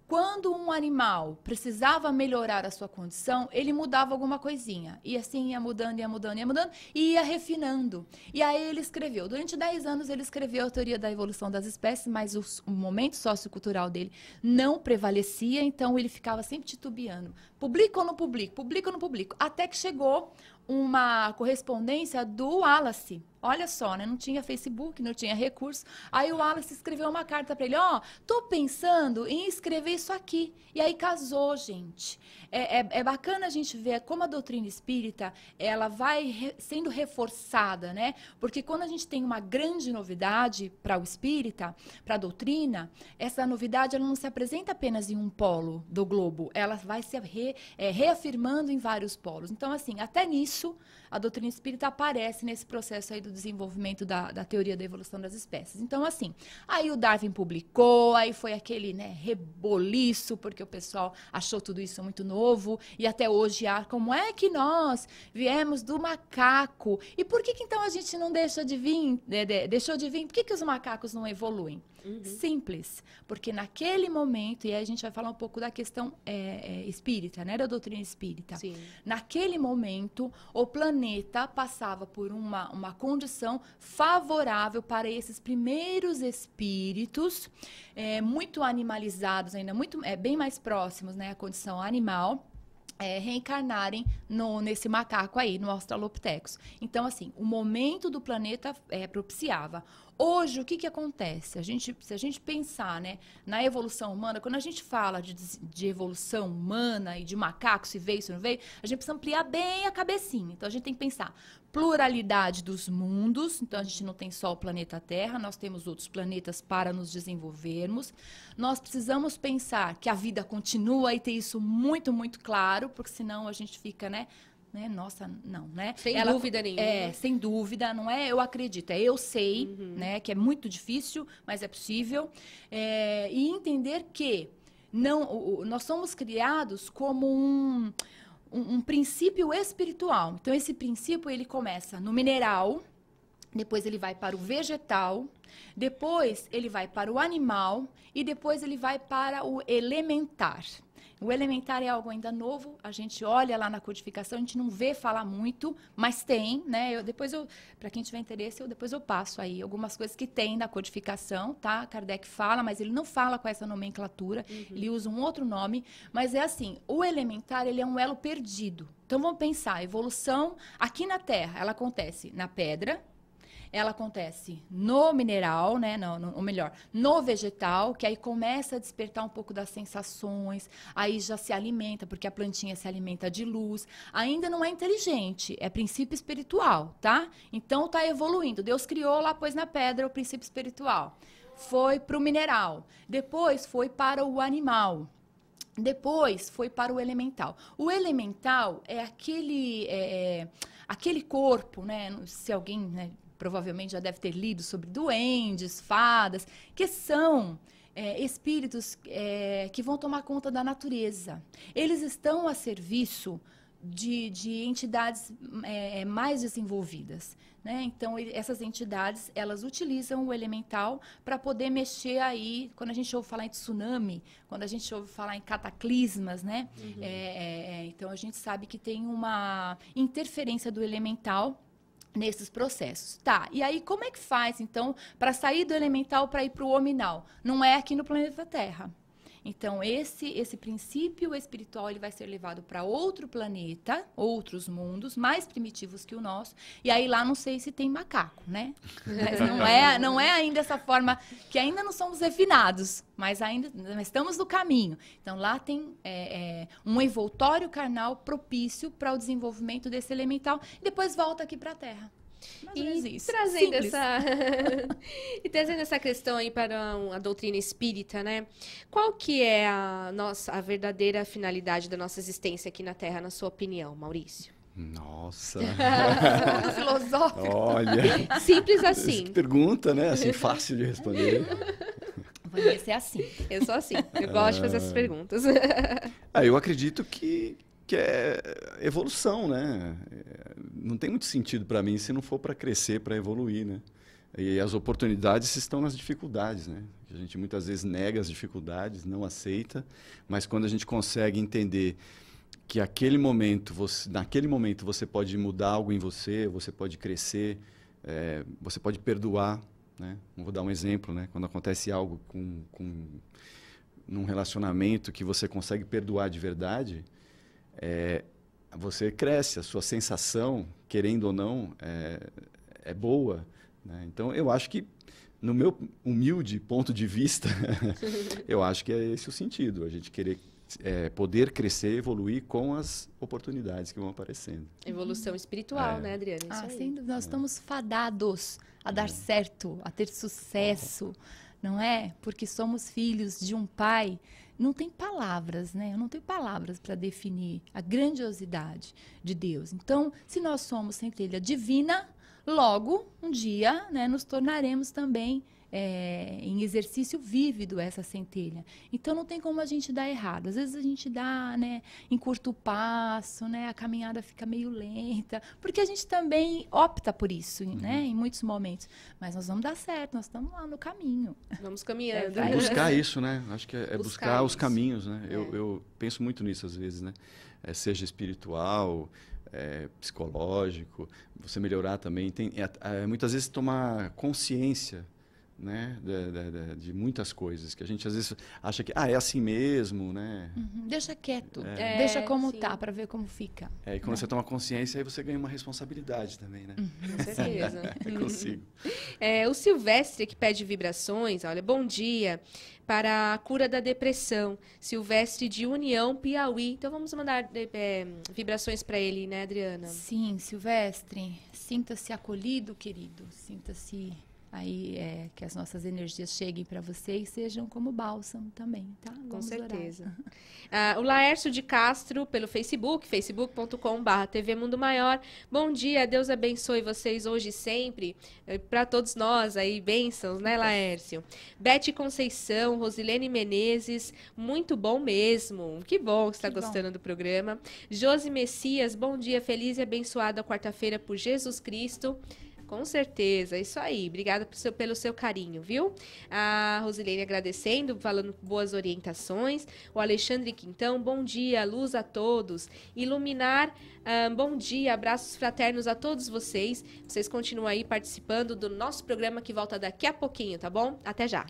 [SPEAKER 3] quando um animal precisava melhorar a sua condição, ele mudava alguma coisinha. E assim ia mudando, ia mudando, ia mudando, e ia refinando. E aí ele escreveu. Durante 10 anos ele escreveu a teoria da evolução das espécies, mas o momento sociocultural dele não prevalecia, então ele ficava sempre titubeando. Publico ou não publico? Publico ou não publico? Até que chegou uma correspondência do Wallace. Olha só, né? Não tinha Facebook, não tinha recurso. Aí o Wallace escreveu uma carta para ele, tô pensando em escrever isso aqui. E aí casou, gente. É bacana a gente ver como a doutrina espírita, ela vai sendo reforçada, né? Porque quando a gente tem uma grande novidade para o espírita, para a doutrina, essa novidade ela não se apresenta apenas em um polo do globo, ela vai se reafirmando em vários polos. Então, assim, até nisso, a doutrina espírita aparece nesse processo aí do desenvolvimento da teoria da evolução das espécies. Então, assim, aí o Darwin publicou, aí foi aquele, né, reboliço, porque o pessoal achou tudo isso muito novo, e até hoje há, como é que nós viemos do macaco? E por que então a gente não deixa de vir, deixou de vir? Por que os macacos não evoluem? Simples, porque naquele momento, e aí a gente vai falar um pouco da questão espírita, né, da doutrina espírita.
[SPEAKER 2] Sim.
[SPEAKER 3] Naquele momento, o planeta passava por uma condição favorável para esses primeiros espíritos, muito animalizados ainda, bem mais próximos, né, à condição animal, reencarnarem nesse macaco aí, no Australopithecus. Então, assim, o momento do planeta propiciava. Hoje, o que acontece? Se a gente pensar, né, na evolução humana, quando a gente fala de evolução humana e de macaco, se veio, se não veio, a gente precisa ampliar bem a cabecinha. Então, a gente tem que pensar pluralidade dos mundos. Então, a gente não tem só o planeta Terra, nós temos outros planetas para nos desenvolvermos. Nós precisamos pensar que a vida continua e ter isso muito, muito claro, porque senão a gente fica, né? Nossa, não, né?
[SPEAKER 2] Sem dúvida nenhuma.
[SPEAKER 3] Sem dúvida, não é eu acredito, é eu sei, né? Que é muito difícil, mas é possível. E entender que nós somos criados como um princípio espiritual. Então, esse princípio, ele começa no mineral, depois ele vai para o vegetal, depois ele vai para o animal e depois ele vai para o elementar. O elementar é algo ainda novo, a gente olha lá na codificação, a gente não vê falar muito, mas tem, né? Para quem tiver interesse, depois eu passo aí algumas coisas que tem na codificação, tá? Kardec fala, mas ele não fala com essa nomenclatura, ele usa um outro nome, mas é assim, o elementar, ele é um elo perdido. Então, vamos pensar, a evolução aqui na Terra, ela acontece na pedra, ela acontece no mineral, né? Ou melhor, no vegetal, que aí começa a despertar um pouco das sensações, aí já se alimenta, porque a plantinha se alimenta de luz. Ainda não é inteligente, é princípio espiritual, tá? Então tá evoluindo. Deus criou lá, pôs na pedra o princípio espiritual. Foi para o mineral, depois foi para o animal. Depois foi para o elemental. O elemental é aquele corpo, né? Se alguém, né, provavelmente já deve ter lido sobre duendes, fadas, que são espíritos que vão tomar conta da natureza. Eles estão a serviço de entidades mais desenvolvidas, né? Então, essas entidades, elas utilizam o elemental para poder mexer aí, quando a gente ouve falar em tsunami, quando a gente ouve falar em cataclismas, né? Então, a gente sabe que tem uma interferência do elemental nesses processos. Tá, e aí como é que faz, então, para sair do elemental para ir para o hominal? Não é aqui no planeta Terra. Então, esse princípio espiritual, ele vai ser levado para outro planeta, outros mundos, mais primitivos que o nosso, e aí lá não sei se tem macaco, né? Mas não é ainda essa forma, que ainda não somos refinados, mas ainda estamos no caminho. Então, lá tem um envoltório carnal propício para o desenvolvimento desse elemental, e depois volta aqui para a Terra.
[SPEAKER 2] E trazendo essa questão aí para a doutrina espírita, né? Qual que é a verdadeira finalidade da nossa existência aqui na Terra, na sua opinião, Maurício?
[SPEAKER 4] Nossa!
[SPEAKER 3] Filosófico.
[SPEAKER 4] Olha!
[SPEAKER 2] Simples assim.
[SPEAKER 4] Pergunta, né? Assim, fácil de responder.
[SPEAKER 3] Vai ser assim.
[SPEAKER 2] Eu sou assim. Eu gosto de fazer essas perguntas.
[SPEAKER 4] Eu acredito que é evolução, né? Não tem muito sentido para mim se não for para crescer, para evoluir, né? E as oportunidades estão nas dificuldades, né? A gente muitas vezes nega as dificuldades, não aceita, mas quando a gente consegue entender que naquele momento você pode mudar algo em você pode crescer, você pode perdoar, né? Vou dar um exemplo, né? Quando acontece algo num relacionamento que você consegue perdoar de verdade, você cresce, a sua sensação, querendo ou não, é boa, né? Então, eu acho que, no meu humilde ponto de vista, eu acho que é esse o sentido, a gente querer poder crescer, evoluir com as oportunidades que vão aparecendo.
[SPEAKER 2] Evolução espiritual, né, Adriana?
[SPEAKER 3] Sem dúvida, nós estamos fadados a dar certo, a ter sucesso, não é? Porque somos filhos de um pai não tem palavras, né? Eu não tenho palavras para definir a grandiosidade de Deus. Então, se nós somos centelha divina, logo, um dia, né, nos tornaremos também em exercício vívido essa centelha. Então, não tem como a gente dar errado. Às vezes a gente dá, né, encurta o passo, né, a caminhada fica meio lenta, porque a gente também opta por isso, né, em muitos momentos. Mas nós vamos dar certo, nós estamos lá no caminho.
[SPEAKER 2] Vamos caminhando.
[SPEAKER 4] Buscar isso, né? Acho que é buscar os
[SPEAKER 2] isso.
[SPEAKER 4] caminhos, né? Eu penso muito nisso às vezes, né? Seja espiritual, psicológico, você melhorar também. Muitas vezes tomar consciência, né, de muitas coisas que a gente às vezes acha que é assim mesmo, né?
[SPEAKER 3] Deixa quieto, deixa como tá, para ver como fica.
[SPEAKER 4] E quando você toma consciência, aí você ganha uma responsabilidade também, né?
[SPEAKER 2] Com certeza.
[SPEAKER 4] Consigo.
[SPEAKER 2] O Silvestre, que pede vibrações, olha, bom dia, para a cura da depressão. Silvestre de União, Piauí. Então vamos mandar vibrações para ele, né, Adriana?
[SPEAKER 3] Sim, Silvestre, sinta-se acolhido, querido, sinta-se aí que as nossas energias cheguem para você e sejam como bálsamo também, tá?
[SPEAKER 2] Com certeza. O Laércio de Castro, pelo Facebook, facebook.com/TV Mundo Maior. Bom dia, Deus abençoe vocês hoje e sempre. Para todos nós aí, bênçãos, né, Laércio? Bete Conceição, Rosilene Menezes, muito bom mesmo. Que bom que você está gostando do programa. Josi Messias, bom dia, feliz e abençoada quarta-feira por Jesus Cristo. Com certeza, isso aí. Obrigada pelo seu carinho, viu? A Rosilene agradecendo, falando boas orientações. O Alexandre Quintão, bom dia, luz a todos. Iluminar, bom dia, abraços fraternos a todos vocês. Vocês continuam aí participando do nosso programa que volta daqui a pouquinho, tá bom? Até já.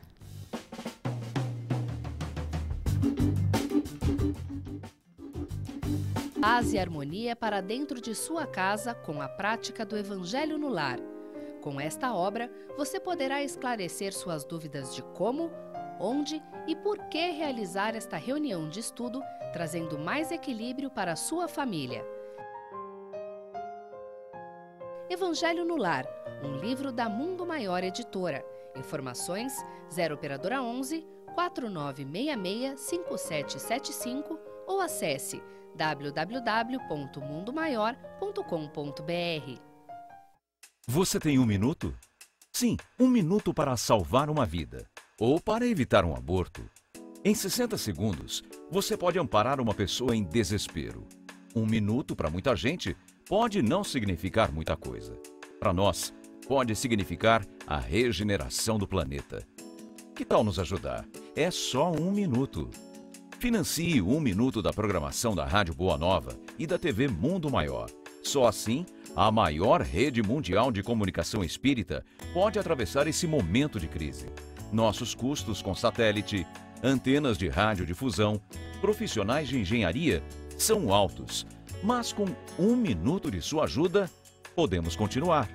[SPEAKER 7] Paz e harmonia para dentro de sua casa com a prática do Evangelho no Lar. Com esta obra, você poderá esclarecer suas dúvidas de como, onde e por que realizar esta reunião de estudo, trazendo mais equilíbrio para a sua família. Evangelho no Lar, um livro da Mundo Maior Editora. Informações 0 operadora 11 4966 5775 ou acesse www.mundomaior.com.br.
[SPEAKER 9] Você tem um minuto? Sim, um minuto para salvar uma vida ou para evitar um aborto. Em 60 segundos, você pode amparar uma pessoa em desespero. Um minuto para muita gente pode não significar muita coisa. Para nós, pode significar a regeneração do planeta. Que tal nos ajudar? É só um minuto. Financie 1 minuto da programação da Rádio Boa Nova e da TV Mundo Maior. Só assim, a maior rede mundial de comunicação espírita pode atravessar esse momento de crise. Nossos custos com satélite, antenas de radiodifusão, profissionais de engenharia são altos, mas com 1 minuto de sua ajuda, podemos continuar.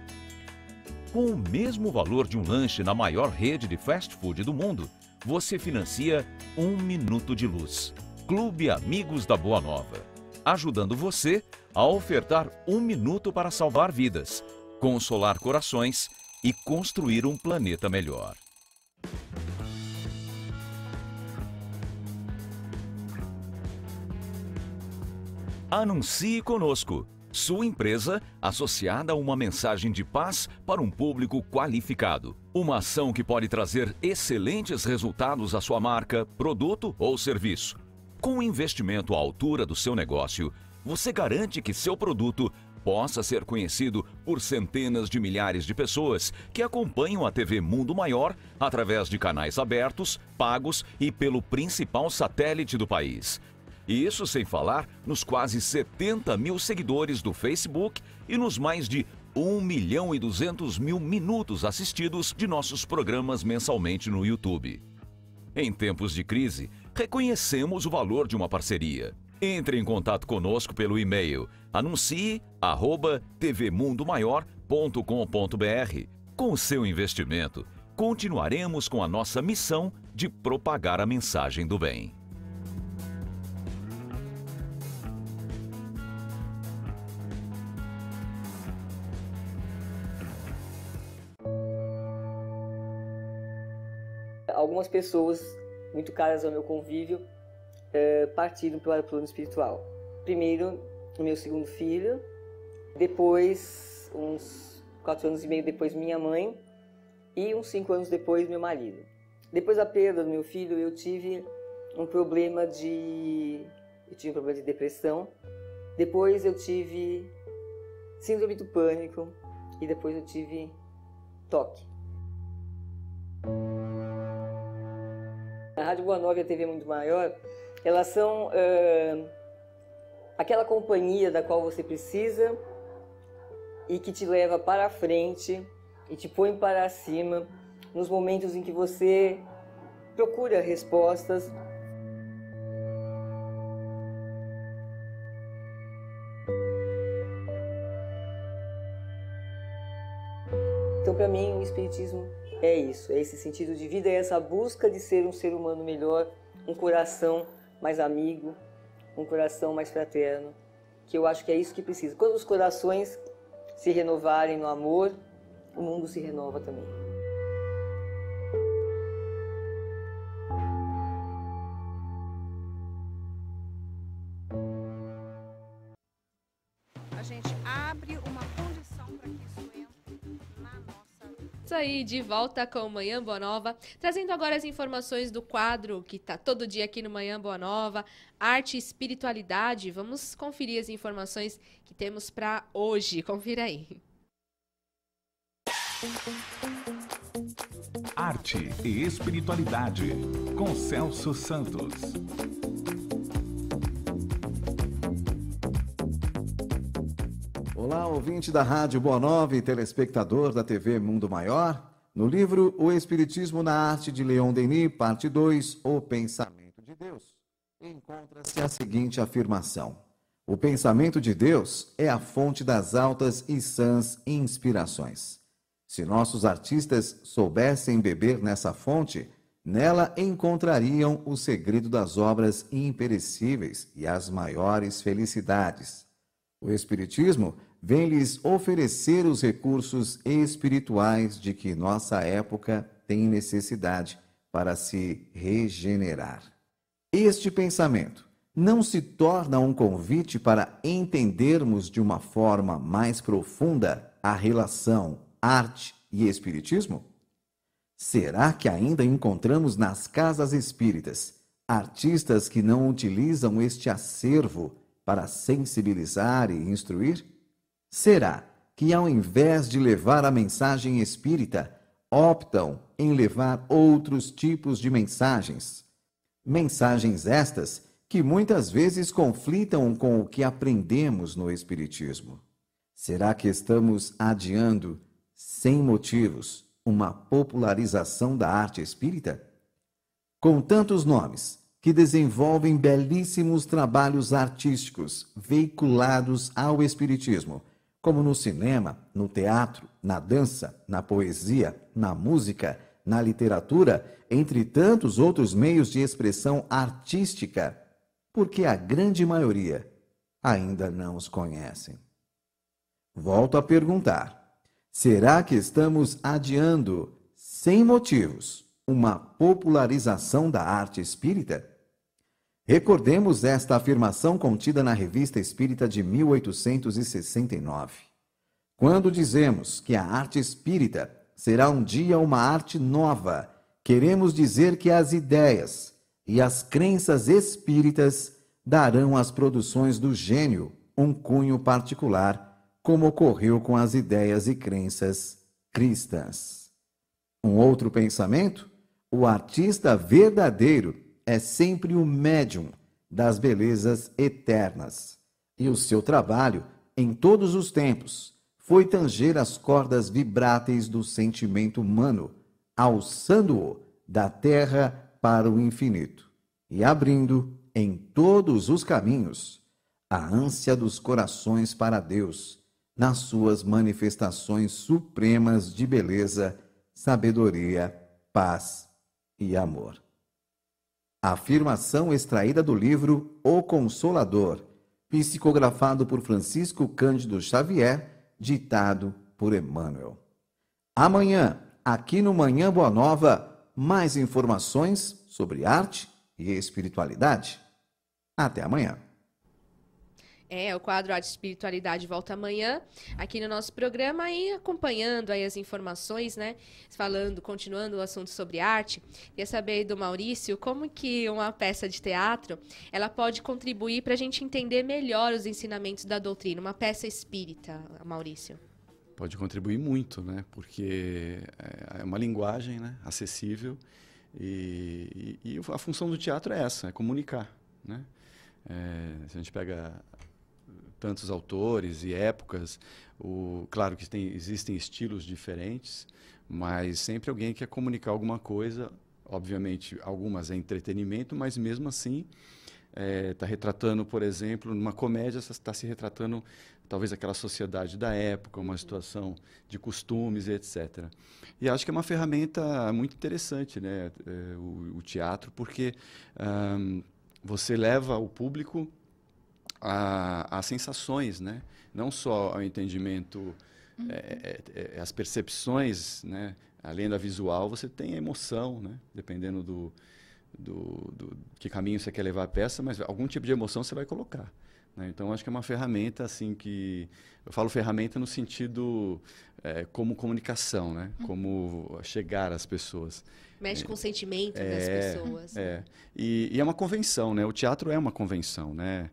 [SPEAKER 9] Com o mesmo valor de um lanche na maior rede de fast food do mundo, você financia 1 minuto de luz. Clube Amigos da Boa Nova, ajudando você a ofertar 1 minuto para salvar vidas, consolar corações e construir um planeta melhor. Anuncie conosco. Sua empresa associada a uma mensagem de paz para um público qualificado. Uma ação que pode trazer excelentes resultados à sua marca, produto ou serviço. Com um investimento à altura do seu negócio, você garante que seu produto possa ser conhecido por centenas de milhares de pessoas que acompanham a TV Mundo Maior através de canais abertos, pagos e pelo principal satélite do país. E isso sem falar nos quase 70 mil seguidores do Facebook e nos mais de 1.200.000 minutos assistidos de nossos programas mensalmente no YouTube. Em tempos de crise, reconhecemos o valor de uma parceria. Entre em contato conosco pelo e-mail anuncie@tvmundomaior.com.br. Com o seu investimento, continuaremos com a nossa missão de propagar a mensagem do bem.
[SPEAKER 8] Algumas pessoas muito caras ao meu convívio partiram para o plano espiritual. Primeiro, o meu segundo filho, depois, uns 4 anos e meio depois, minha mãe, e uns 5 anos depois, meu marido. Depois da perda do meu filho, eu tive um problema de depressão. Depois eu tive síndrome do pânico e depois eu tive toque. A Rádio Boa Nova e a TV Mundo Maior, elas são aquela companhia da qual você precisa e que te leva para frente e te põe para cima nos momentos em que você procura respostas. Então, para mim, o Espiritismo é isso, é esse sentido de vida, é essa busca de ser um ser humano melhor, um coração mais amigo, um coração mais fraterno, que eu acho que é isso que precisa. Quando os corações se renovarem no amor, o mundo se renova também.
[SPEAKER 19] A gente abre uma condição para que isso entre na nossa vida.
[SPEAKER 2] Isso aí, de volta com o Manhã Boa Nova, trazendo agora as informações do quadro que está todo dia aqui no Manhã Boa Nova, Arte e Espiritualidade. Vamos conferir as informações que temos para hoje. Confira aí.
[SPEAKER 5] Arte e Espiritualidade, com Celso Santos.
[SPEAKER 1] Olá, ouvinte da Rádio Boa Nova e telespectador da TV Mundo Maior. No livro O Espiritismo na Arte, de Leon Denis, parte 2, O Pensamento de Deus, encontra-se a seguinte afirmação: o pensamento de Deus é a fonte das altas e sãs inspirações. Se nossos artistas soubessem beber nessa fonte, nela encontrariam o segredo das obras imperecíveis e as maiores felicidades. O Espiritismo vem lhes oferecer os recursos espirituais de que nossa época tem necessidade para se regenerar. Este pensamento não se torna um convite para entendermos de uma forma mais profunda a relação arte e espiritismo? Será que ainda encontramos nas casas espíritas artistas que não utilizam este acervo para sensibilizar e instruir? Será que, ao invés de levar a mensagem espírita, optam em levar outros tipos de mensagens? Mensagens estas que muitas vezes conflitam com o que aprendemos no Espiritismo. Será que estamos adiando, sem motivos, uma popularização da arte espírita? Com tantos nomes que desenvolvem belíssimos trabalhos artísticos veiculados ao Espiritismo, como no cinema, no teatro, na dança, na poesia, na música, na literatura, entre tantos outros meios de expressão artística, porque a grande maioria ainda não os conhecem. Volto a perguntar: será que estamos adiando, sem motivos, uma popularização da arte espírita? Recordemos esta afirmação contida na Revista Espírita de 1869. Quando dizemos que a arte espírita será um dia uma arte nova, queremos dizer que as ideias e as crenças espíritas darão às produções do gênio um cunho particular, como ocorreu com as ideias e crenças cristãs. Um outro pensamento: o artista verdadeiro é sempre o médium das belezas eternas, e o seu trabalho, em todos os tempos, foi tanger as cordas vibráteis do sentimento humano, alçando-o da terra para o infinito e abrindo, em todos os caminhos, a ânsia dos corações para Deus, nas suas manifestações supremas de beleza, sabedoria, paz e amor. Afirmação extraída do livro O Consolador, psicografado por Francisco Cândido Xavier, ditado por Emmanuel. Amanhã, aqui no Manhã Boa Nova, mais informações sobre arte e espiritualidade. Até amanhã.
[SPEAKER 2] O quadro Arte e Espiritualidade volta amanhã aqui no nosso programa e acompanhando aí as informações, né? Continuando o assunto sobre arte. Queria saber aí do Maurício como que uma peça de teatro ela pode contribuir para a gente entender melhor os ensinamentos da doutrina, uma peça espírita, Maurício.
[SPEAKER 4] Pode contribuir muito, né? Porque é uma linguagem, né? Acessível e a função do teatro é essa, é comunicar, né? Se a gente pega tantos autores e épocas, claro que existem estilos diferentes, mas sempre alguém quer comunicar alguma coisa. Obviamente, algumas é entretenimento, mas mesmo assim está retratando, por exemplo, numa comédia, você está se retratando talvez aquela sociedade da época, uma situação de costumes, etc. E acho que é uma ferramenta muito interessante, né, o teatro, porque você leva o público a sensações, né? Não só ao entendimento, as percepções, né? Além da visual, você tem a emoção, né? Dependendo do que caminho você quer levar a peça, mas algum tipo de emoção você vai colocar, né? Então, acho que é uma ferramenta, assim, que... Eu falo ferramenta no sentido como comunicação, né? Como chegar às pessoas.
[SPEAKER 2] Mexe com o sentimento das pessoas.
[SPEAKER 4] E é uma convenção, né? O teatro é uma convenção, né?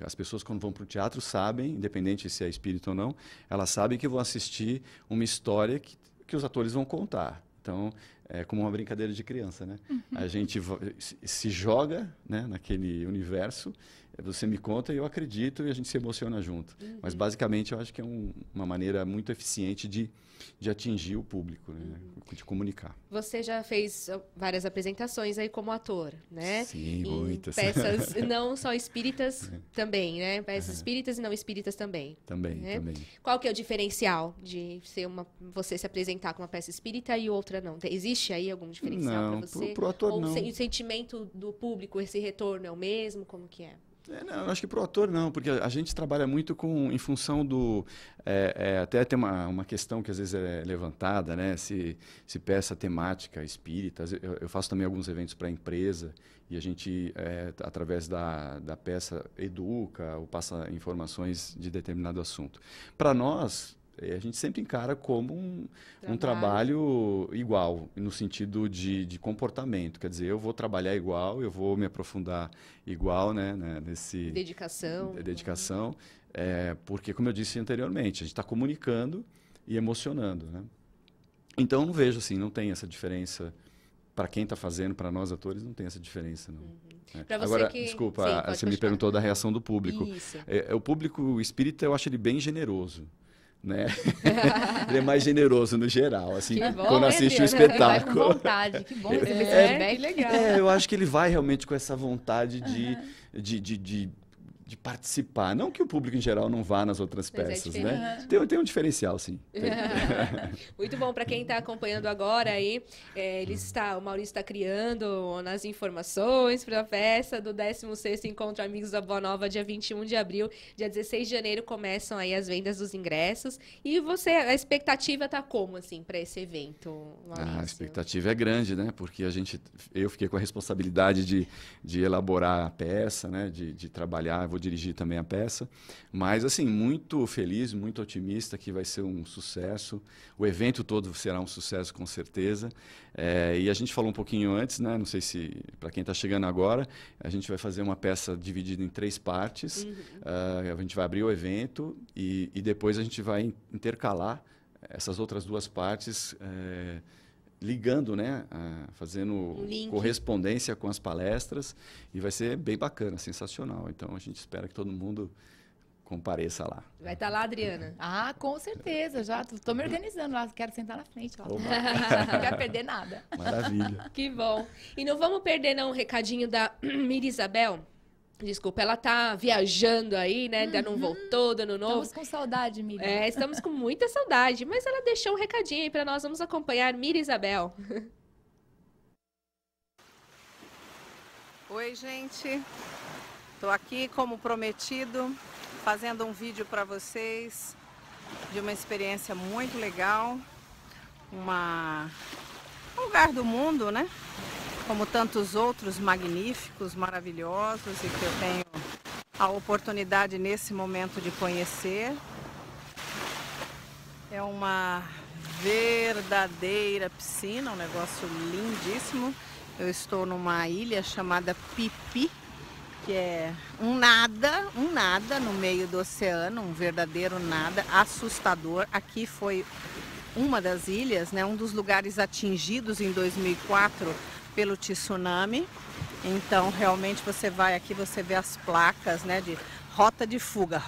[SPEAKER 4] As pessoas, quando vão para o teatro, sabem, independente se é espírito ou não, elas sabem que vão assistir uma história que os atores vão contar. Então, é como uma brincadeira de criança, né? A gente se joga, né, naquele universo, você me conta e eu acredito e a gente se emociona junto. Mas, basicamente, eu acho que é uma maneira muito eficiente de atingir o público, né? De comunicar.
[SPEAKER 2] Você já fez várias apresentações aí como ator, né?
[SPEAKER 4] Sim, muitas.
[SPEAKER 2] Peças não só espíritas também, né? Peças espíritas e não espíritas também.
[SPEAKER 4] Também,
[SPEAKER 2] né?
[SPEAKER 4] também.
[SPEAKER 2] Qual que é o diferencial de você se apresentar com uma peça espírita e outra não? Existe aí algum diferencial para você?
[SPEAKER 4] Pro ator,
[SPEAKER 2] ou
[SPEAKER 4] não.
[SPEAKER 2] O sentimento do público, esse retorno é o mesmo? Como que é?
[SPEAKER 4] Não, acho que para o ator não, porque a gente trabalha muito em função do... até tem uma questão que às vezes é levantada, né? Se peça temática espírita. Eu faço também alguns eventos para a empresa e a gente, através da peça, educa ou passa informações de determinado assunto. Para nós... a gente sempre encara como um trabalho igual, no sentido de comportamento. Quer dizer, eu vou trabalhar igual, eu vou me aprofundar igual, né, nesse... Dedicação. Porque, como eu disse anteriormente, a gente está comunicando e emocionando, né? Então, não vejo assim, não tem essa diferença. Para quem está fazendo, para nós atores, não tem essa diferença, não. Agora, desculpa, você me perguntou da reação do público.
[SPEAKER 2] Isso.
[SPEAKER 4] O público espírita, eu acho ele bem generoso. Né? Ele é mais generoso no geral, assim,
[SPEAKER 3] bom,
[SPEAKER 4] quando assiste o espetáculo.
[SPEAKER 3] Vai com vontade, que bom receber esse feedback.
[SPEAKER 2] Legal.
[SPEAKER 4] Eu acho que ele vai realmente com essa vontade de participar. Não que o público em geral não vá nas outras peças, né? Tem um diferencial, sim.
[SPEAKER 2] Muito bom para quem está acompanhando agora aí. O Maurício está criando nas informações para a peça do 16º Encontro Amigos da Boa Nova, dia 21 de abril. Dia 16 de janeiro começam aí as vendas dos ingressos. E a expectativa está como, assim, para esse evento, Maurício?
[SPEAKER 4] A expectativa é grande, né? Porque eu fiquei com a responsabilidade de elaborar a peça, né? De trabalhar, vou dirigir também a peça, mas assim, muito feliz, muito otimista que vai ser um sucesso, o evento todo será um sucesso com certeza, e a gente falou um pouquinho antes, né? Não sei se, para quem está chegando agora, a gente vai fazer uma peça dividida em 3 partes, a gente vai abrir o evento e depois a gente vai intercalar essas outras 2 partes, ligando, né, fazendo correspondência com as palestras, e vai ser bem bacana, sensacional. Então, a gente espera que todo mundo compareça lá.
[SPEAKER 2] Vai estar lá, Adriana?
[SPEAKER 3] Ah, com certeza, já estou me organizando lá, quero sentar na frente lá. Não quero perder nada.
[SPEAKER 4] Maravilha.
[SPEAKER 2] Que bom. E não vamos perder não o recadinho da Miri Isabel. Desculpa, ela tá viajando aí, né? Ainda não voltou do ano novo.
[SPEAKER 3] Estamos com saudade, Miri.
[SPEAKER 2] Estamos com muita saudade. Mas ela deixou um recadinho aí pra nós. Vamos acompanhar Miri Isabel.
[SPEAKER 19] Oi, gente. Tô aqui, como prometido, fazendo um vídeo para vocês de uma experiência muito legal. Um lugar do mundo, né? como tantos outros magníficos, maravilhosos e que eu tenho a oportunidade nesse momento de conhecer. É uma verdadeira piscina, um negócio lindíssimo. Eu estou numa ilha chamada Pipi, que é um nada no meio do oceano, um verdadeiro nada, assustador. Aqui foi uma das ilhas, né, um dos lugares atingidos em 2004 pelo tsunami. Então, realmente, você vai aqui, você vê as placas, né, de rota de fuga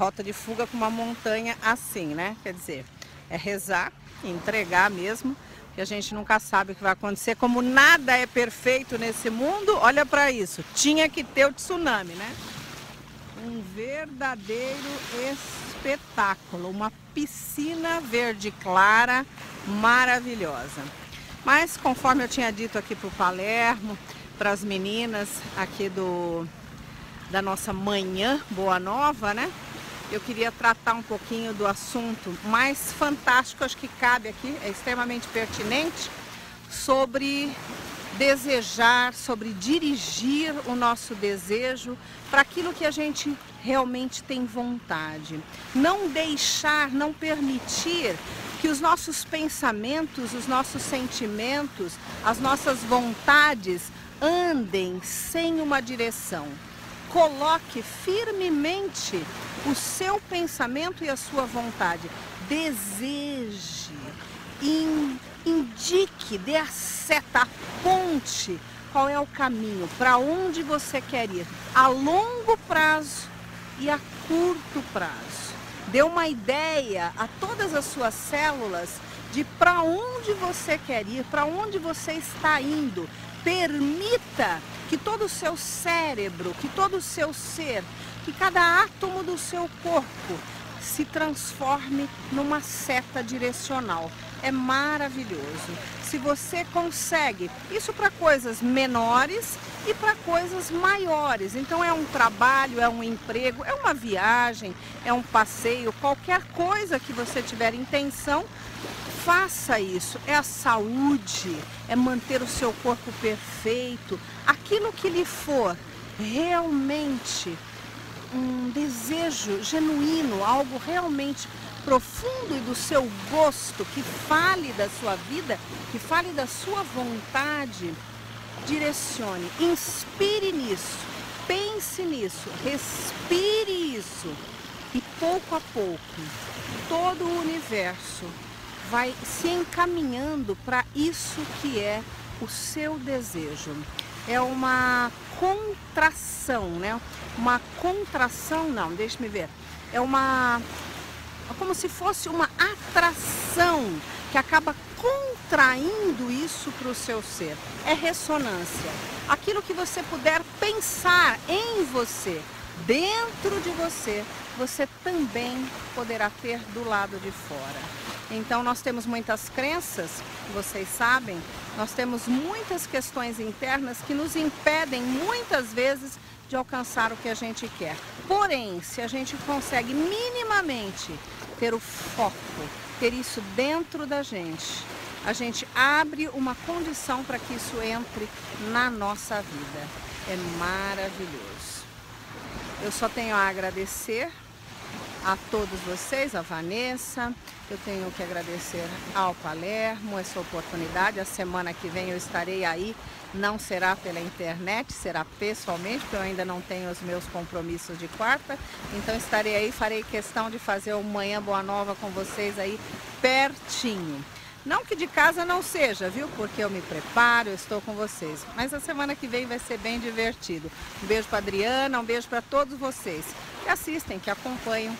[SPEAKER 19] com uma montanha assim, né? Quer dizer, é rezar, entregar mesmo, que a gente nunca sabe o que vai acontecer. Como nada é perfeito nesse mundo, olha para isso, tinha que ter o tsunami, né? Um verdadeiro espetáculo, uma piscina verde clara, maravilhosa. Mas, conforme eu tinha dito aqui para o Palermo, para as meninas aqui da nossa Manhã Boa Nova, né? Eu queria tratar um pouquinho do assunto mais fantástico, acho que cabe aqui, é extremamente pertinente, sobre desejar, sobre dirigir o nosso desejo para aquilo que a gente realmente tem vontade. Não deixar, não permitir que os nossos pensamentos, os nossos sentimentos, as nossas vontades andem sem uma direção. Coloque firmemente o seu pensamento e a sua vontade. Deseje, indique, dê a seta, aponte qual é o caminho, para onde você quer ir, a longo prazo e a curto prazo. Dê uma ideia a todas as suas células de para onde você quer ir, para onde você está indo. Permita que todo o seu cérebro, que todo o seu ser, que cada átomo do seu corpo se transforme numa seta direcional. É maravilhoso. Se você consegue, isso para coisas menores e para coisas maiores. Então é um trabalho, é um emprego, é uma viagem, é um passeio, qualquer coisa que você tiver intenção, faça isso. É a saúde, é manter o seu corpo perfeito, aquilo que lhe for realmente um desejo genuíno, algo realmente profundo e do seu gosto, que fale da sua vida, que fale da sua vontade, direcione, inspire nisso, pense nisso, respire isso e pouco a pouco todo o universo vai se encaminhando para isso que é o seu desejo. É uma contração, né? Uma contração, não, deixa-me ver. É como se fosse uma atração que acaba contraindo isso para o seu ser. É ressonância. Aquilo que você puder pensar em você, dentro de você, você também poderá ter do lado de fora. Então nós temos muitas crenças, vocês sabem, nós temos muitas questões internas que nos impedem muitas vezes de alcançar o que a gente quer. Porém, se a gente consegue minimamente ter o foco, ter isso dentro da gente, a gente abre uma condição para que isso entre na nossa vida. É maravilhoso. Eu só tenho a agradecer a todos vocês, a Vanessa, eu tenho que agradecer ao Palermo essa oportunidade. A semana que vem eu estarei aí, não será pela internet, será pessoalmente, porque eu ainda não tenho os meus compromissos de quarta. Então estarei aí, farei questão de fazer o Manhã Boa Nova com vocês aí pertinho. Não que de casa não seja, viu? Porque eu me preparo, eu estou com vocês. Mas a semana que vem vai ser bem divertido. Um beijo para a Adriana, um beijo para todos vocês que assistem, que acompanham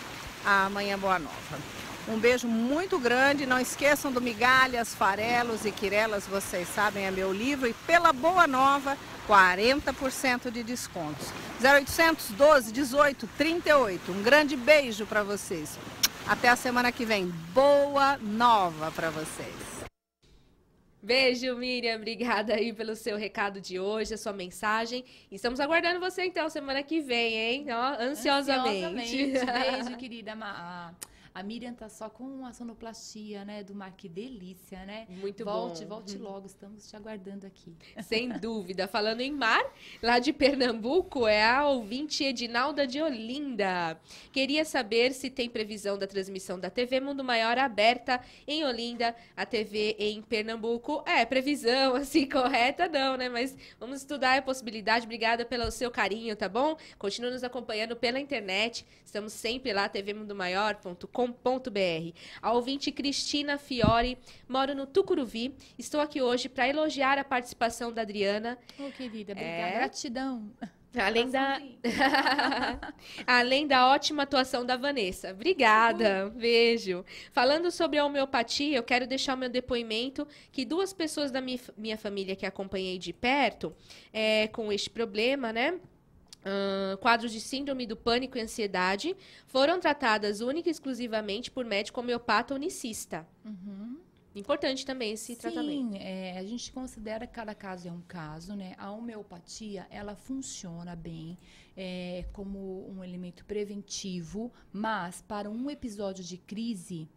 [SPEAKER 19] a Manhã Boa Nova. Um beijo muito grande, não esqueçam do Migalhas, Farelos e Quirelas, vocês sabem, é meu livro. E pela Boa Nova, 40% de descontos. 0800 12 18 38. Um grande beijo para vocês. Até a semana que vem. Boa Nova para vocês.
[SPEAKER 2] Beijo, Miriam. Obrigada aí pelo seu recado de hoje, a sua mensagem. Estamos aguardando você, então, semana que vem, hein? Ó, ansiosamente.
[SPEAKER 3] Beijo, querida A Miriam tá só com a sonoplastia, né, do mar, que delícia, né?
[SPEAKER 2] Muito
[SPEAKER 3] volte,
[SPEAKER 2] bom.
[SPEAKER 3] Volte logo, estamos te aguardando aqui.
[SPEAKER 2] Sem dúvida. Falando em mar, lá de Pernambuco é a ouvinte Edinalda de Olinda. Queria saber se tem previsão da transmissão da TV Mundo Maior aberta em Olinda, a TV em Pernambuco. Previsão, assim, correta não, né? Mas vamos estudar a possibilidade. Obrigada pelo seu carinho, tá bom? Continua nos acompanhando pela internet. Estamos sempre lá, tvmundomaior.com.br. A ouvinte Cristina Fiore, moro no Tucuruvi. Estou aqui hoje para elogiar a participação da Adriana.
[SPEAKER 3] Ô, querida, obrigada. Gratidão.
[SPEAKER 2] Além da ótima atuação da Vanessa. Obrigada, beijo. Falando sobre a homeopatia, eu quero deixar o meu depoimento que 2 pessoas da minha família que acompanhei de perto com este problema, né? Quadros de síndrome do pânico e ansiedade foram tratadas única e exclusivamente por médico homeopata unicista. Importante também esse tratamento.
[SPEAKER 3] Sim, a gente considera que cada caso é um caso, né? A homeopatia, ela funciona bem como um elemento preventivo, mas para um episódio de crise,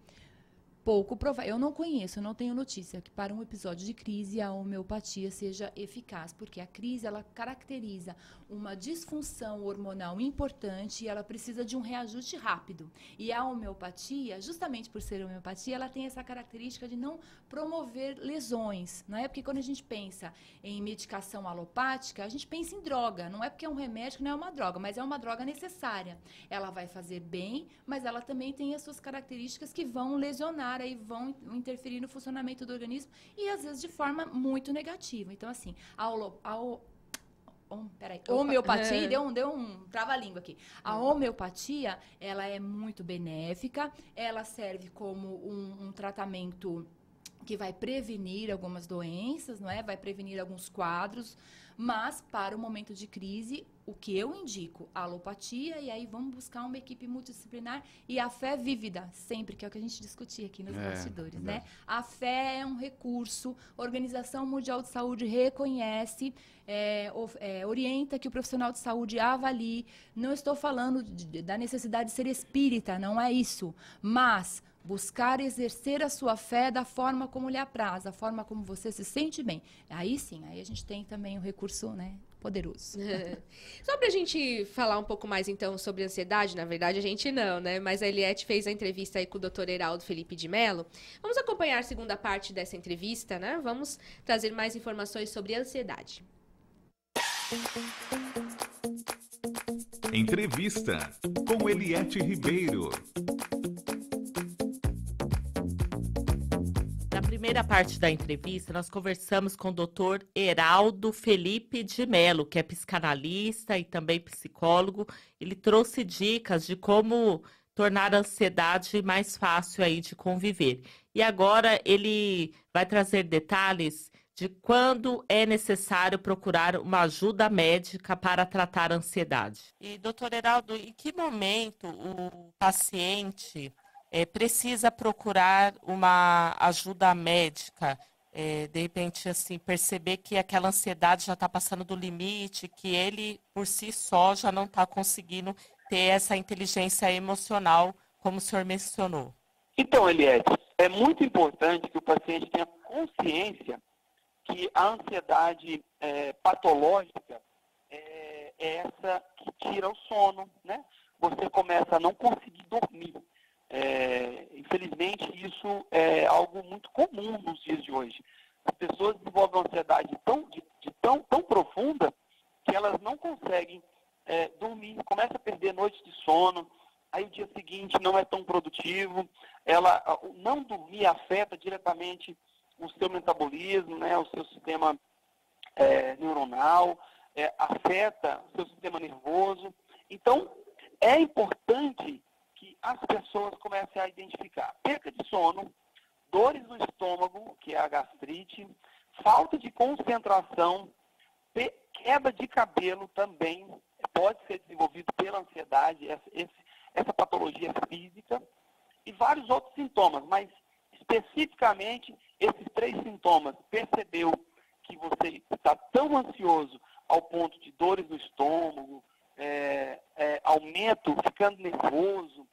[SPEAKER 3] pouco provável. Eu não conheço, eu não tenho notícia que para um episódio de crise a homeopatia seja eficaz, porque a crise, ela caracteriza uma disfunção hormonal importante e ela precisa de um reajuste rápido. E a homeopatia, justamente por ser homeopatia, ela tem essa característica de não promover lesões, não é? Porque quando a gente pensa em medicação alopática, a gente pensa em droga, não é porque é um remédio que não é uma droga, mas é uma droga necessária. Ela vai fazer bem, mas ela também tem as suas características que vão lesionar, aí vão interferir no funcionamento do organismo e às vezes de forma muito negativa. Então, assim, homeopatia, deu um trava-língua aqui. A homeopatia, ela é muito benéfica, ela serve como um tratamento que vai prevenir algumas doenças, não é? Vai prevenir alguns quadros, mas para o momento de crise, o que eu indico? A alopatia, e aí vamos buscar uma equipe multidisciplinar e a fé vívida, sempre, que é o que a gente discutia aqui nos bastidores, né? A fé é um recurso, a Organização Mundial de Saúde reconhece, orienta que o profissional de saúde avalie. Não estou falando da necessidade de ser espírita, não é isso, mas buscar exercer a sua fé da forma como lhe apraz, da forma como você se sente bem. Aí sim, aí a gente tem também o recurso, né, poderoso.
[SPEAKER 2] Só pra gente falar um pouco mais, então, sobre ansiedade, na verdade a gente não, né? Mas a Eliette fez a entrevista aí com o Dr. Heraldo Felipe de Mello. Vamos acompanhar a segunda parte dessa entrevista, né? Vamos trazer mais informações sobre ansiedade.
[SPEAKER 5] Entrevista com Eliette Ribeiro.
[SPEAKER 10] Na primeira parte da entrevista, nós conversamos com o Dr. Heraldo Felipe de Mello, que é psicanalista e também psicólogo. Ele trouxe dicas de como tornar a ansiedade mais fácil aí de conviver. E agora ele vai trazer detalhes de quando é necessário procurar uma ajuda médica para tratar a ansiedade. E, doutor Heraldo, em que momento o paciente precisa procurar uma ajuda médica? De repente, assim, perceber que aquela ansiedade já está passando do limite, que ele, por si só, já não está conseguindo ter essa inteligência emocional, como o senhor mencionou.
[SPEAKER 11] Então, Eliette, é muito importante que o paciente tenha consciência que a ansiedade patológica é essa que tira o sono, né? Você começa a não conseguir dormir. Infelizmente, isso é algo muito comum nos dias de hoje. As pessoas desenvolvem uma ansiedade tão profunda que elas não conseguem dormir, começa a perder noites de sono, aí o dia seguinte não é tão produtivo, não dormir afeta diretamente o seu metabolismo, né, o seu sistema neuronal, afeta o seu sistema nervoso. Então, é importante que as pessoas comecem a identificar perca de sono, dores no estômago, que é a gastrite, falta de concentração, queda de cabelo também pode ser desenvolvido pela ansiedade, essa patologia física, e vários outros sintomas, mas especificamente esses 3 sintomas. Percebeu que você está tão ansioso ao ponto de dores no estômago, aumento, ficando nervoso,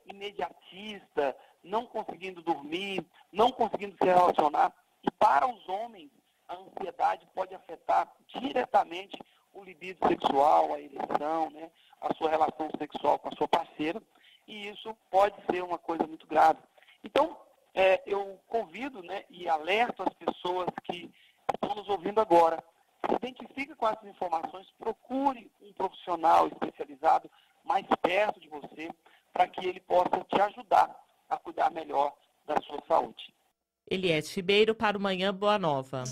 [SPEAKER 11] imediatista, não conseguindo dormir, não conseguindo se relacionar. E para os homens, a ansiedade pode afetar diretamente o libido sexual, a ereção, né, a sua relação sexual com a sua parceira, e isso pode ser uma coisa muito grave. Então, eu convido, né, e alerto as pessoas que estão nos ouvindo agora, se identifique com essas informações, procure um profissional especializado mais perto de você, para que ele possa te ajudar a cuidar melhor da sua saúde.
[SPEAKER 10] Eliette Ribeiro para o Manhã Boa Nova.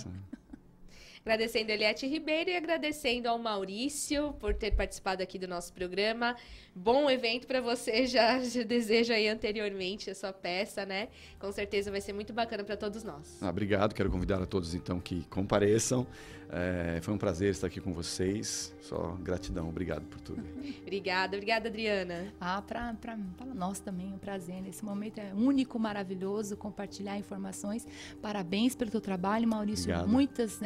[SPEAKER 2] Agradecendo a Eliette Ribeiro e agradecendo ao Maurício por ter participado aqui do nosso programa. Bom evento para você, já desejo aí anteriormente a sua peça, né? Com certeza vai ser muito bacana para todos nós.
[SPEAKER 4] Obrigado, quero convidar a todos então que compareçam. Foi um prazer estar aqui com vocês. Só gratidão, obrigado por tudo.
[SPEAKER 2] Obrigada, Adriana.
[SPEAKER 3] Para nós também é um prazer. Nesse momento é único, maravilhoso compartilhar informações. Parabéns pelo teu trabalho, Maurício. Obrigado. Muitas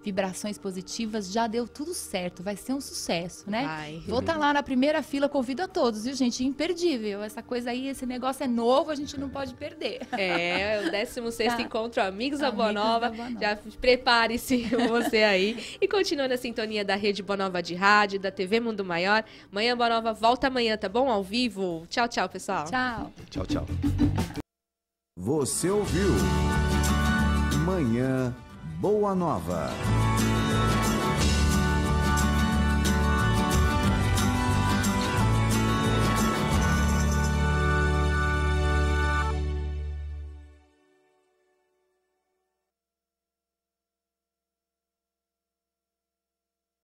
[SPEAKER 3] vibrações positivas, já deu tudo certo, vai ser um sucesso, né?
[SPEAKER 2] Vai.
[SPEAKER 3] Vou estar lá na primeira fila, convido a todos, viu, gente? Imperdível. Essa coisa aí, esse negócio é novo, a gente não pode perder.
[SPEAKER 2] O 16º Encontro Amigos da Boa Nova. Já prepare-se você aí. E continua na sintonia da Rede Boa Nova de Rádio, da TV Mundo Maior. Manhã Boa Nova volta amanhã, tá bom? Ao vivo. Tchau, tchau, pessoal.
[SPEAKER 3] Tchau.
[SPEAKER 4] Tchau, tchau.
[SPEAKER 1] Você ouviu Manhã Boa Nova.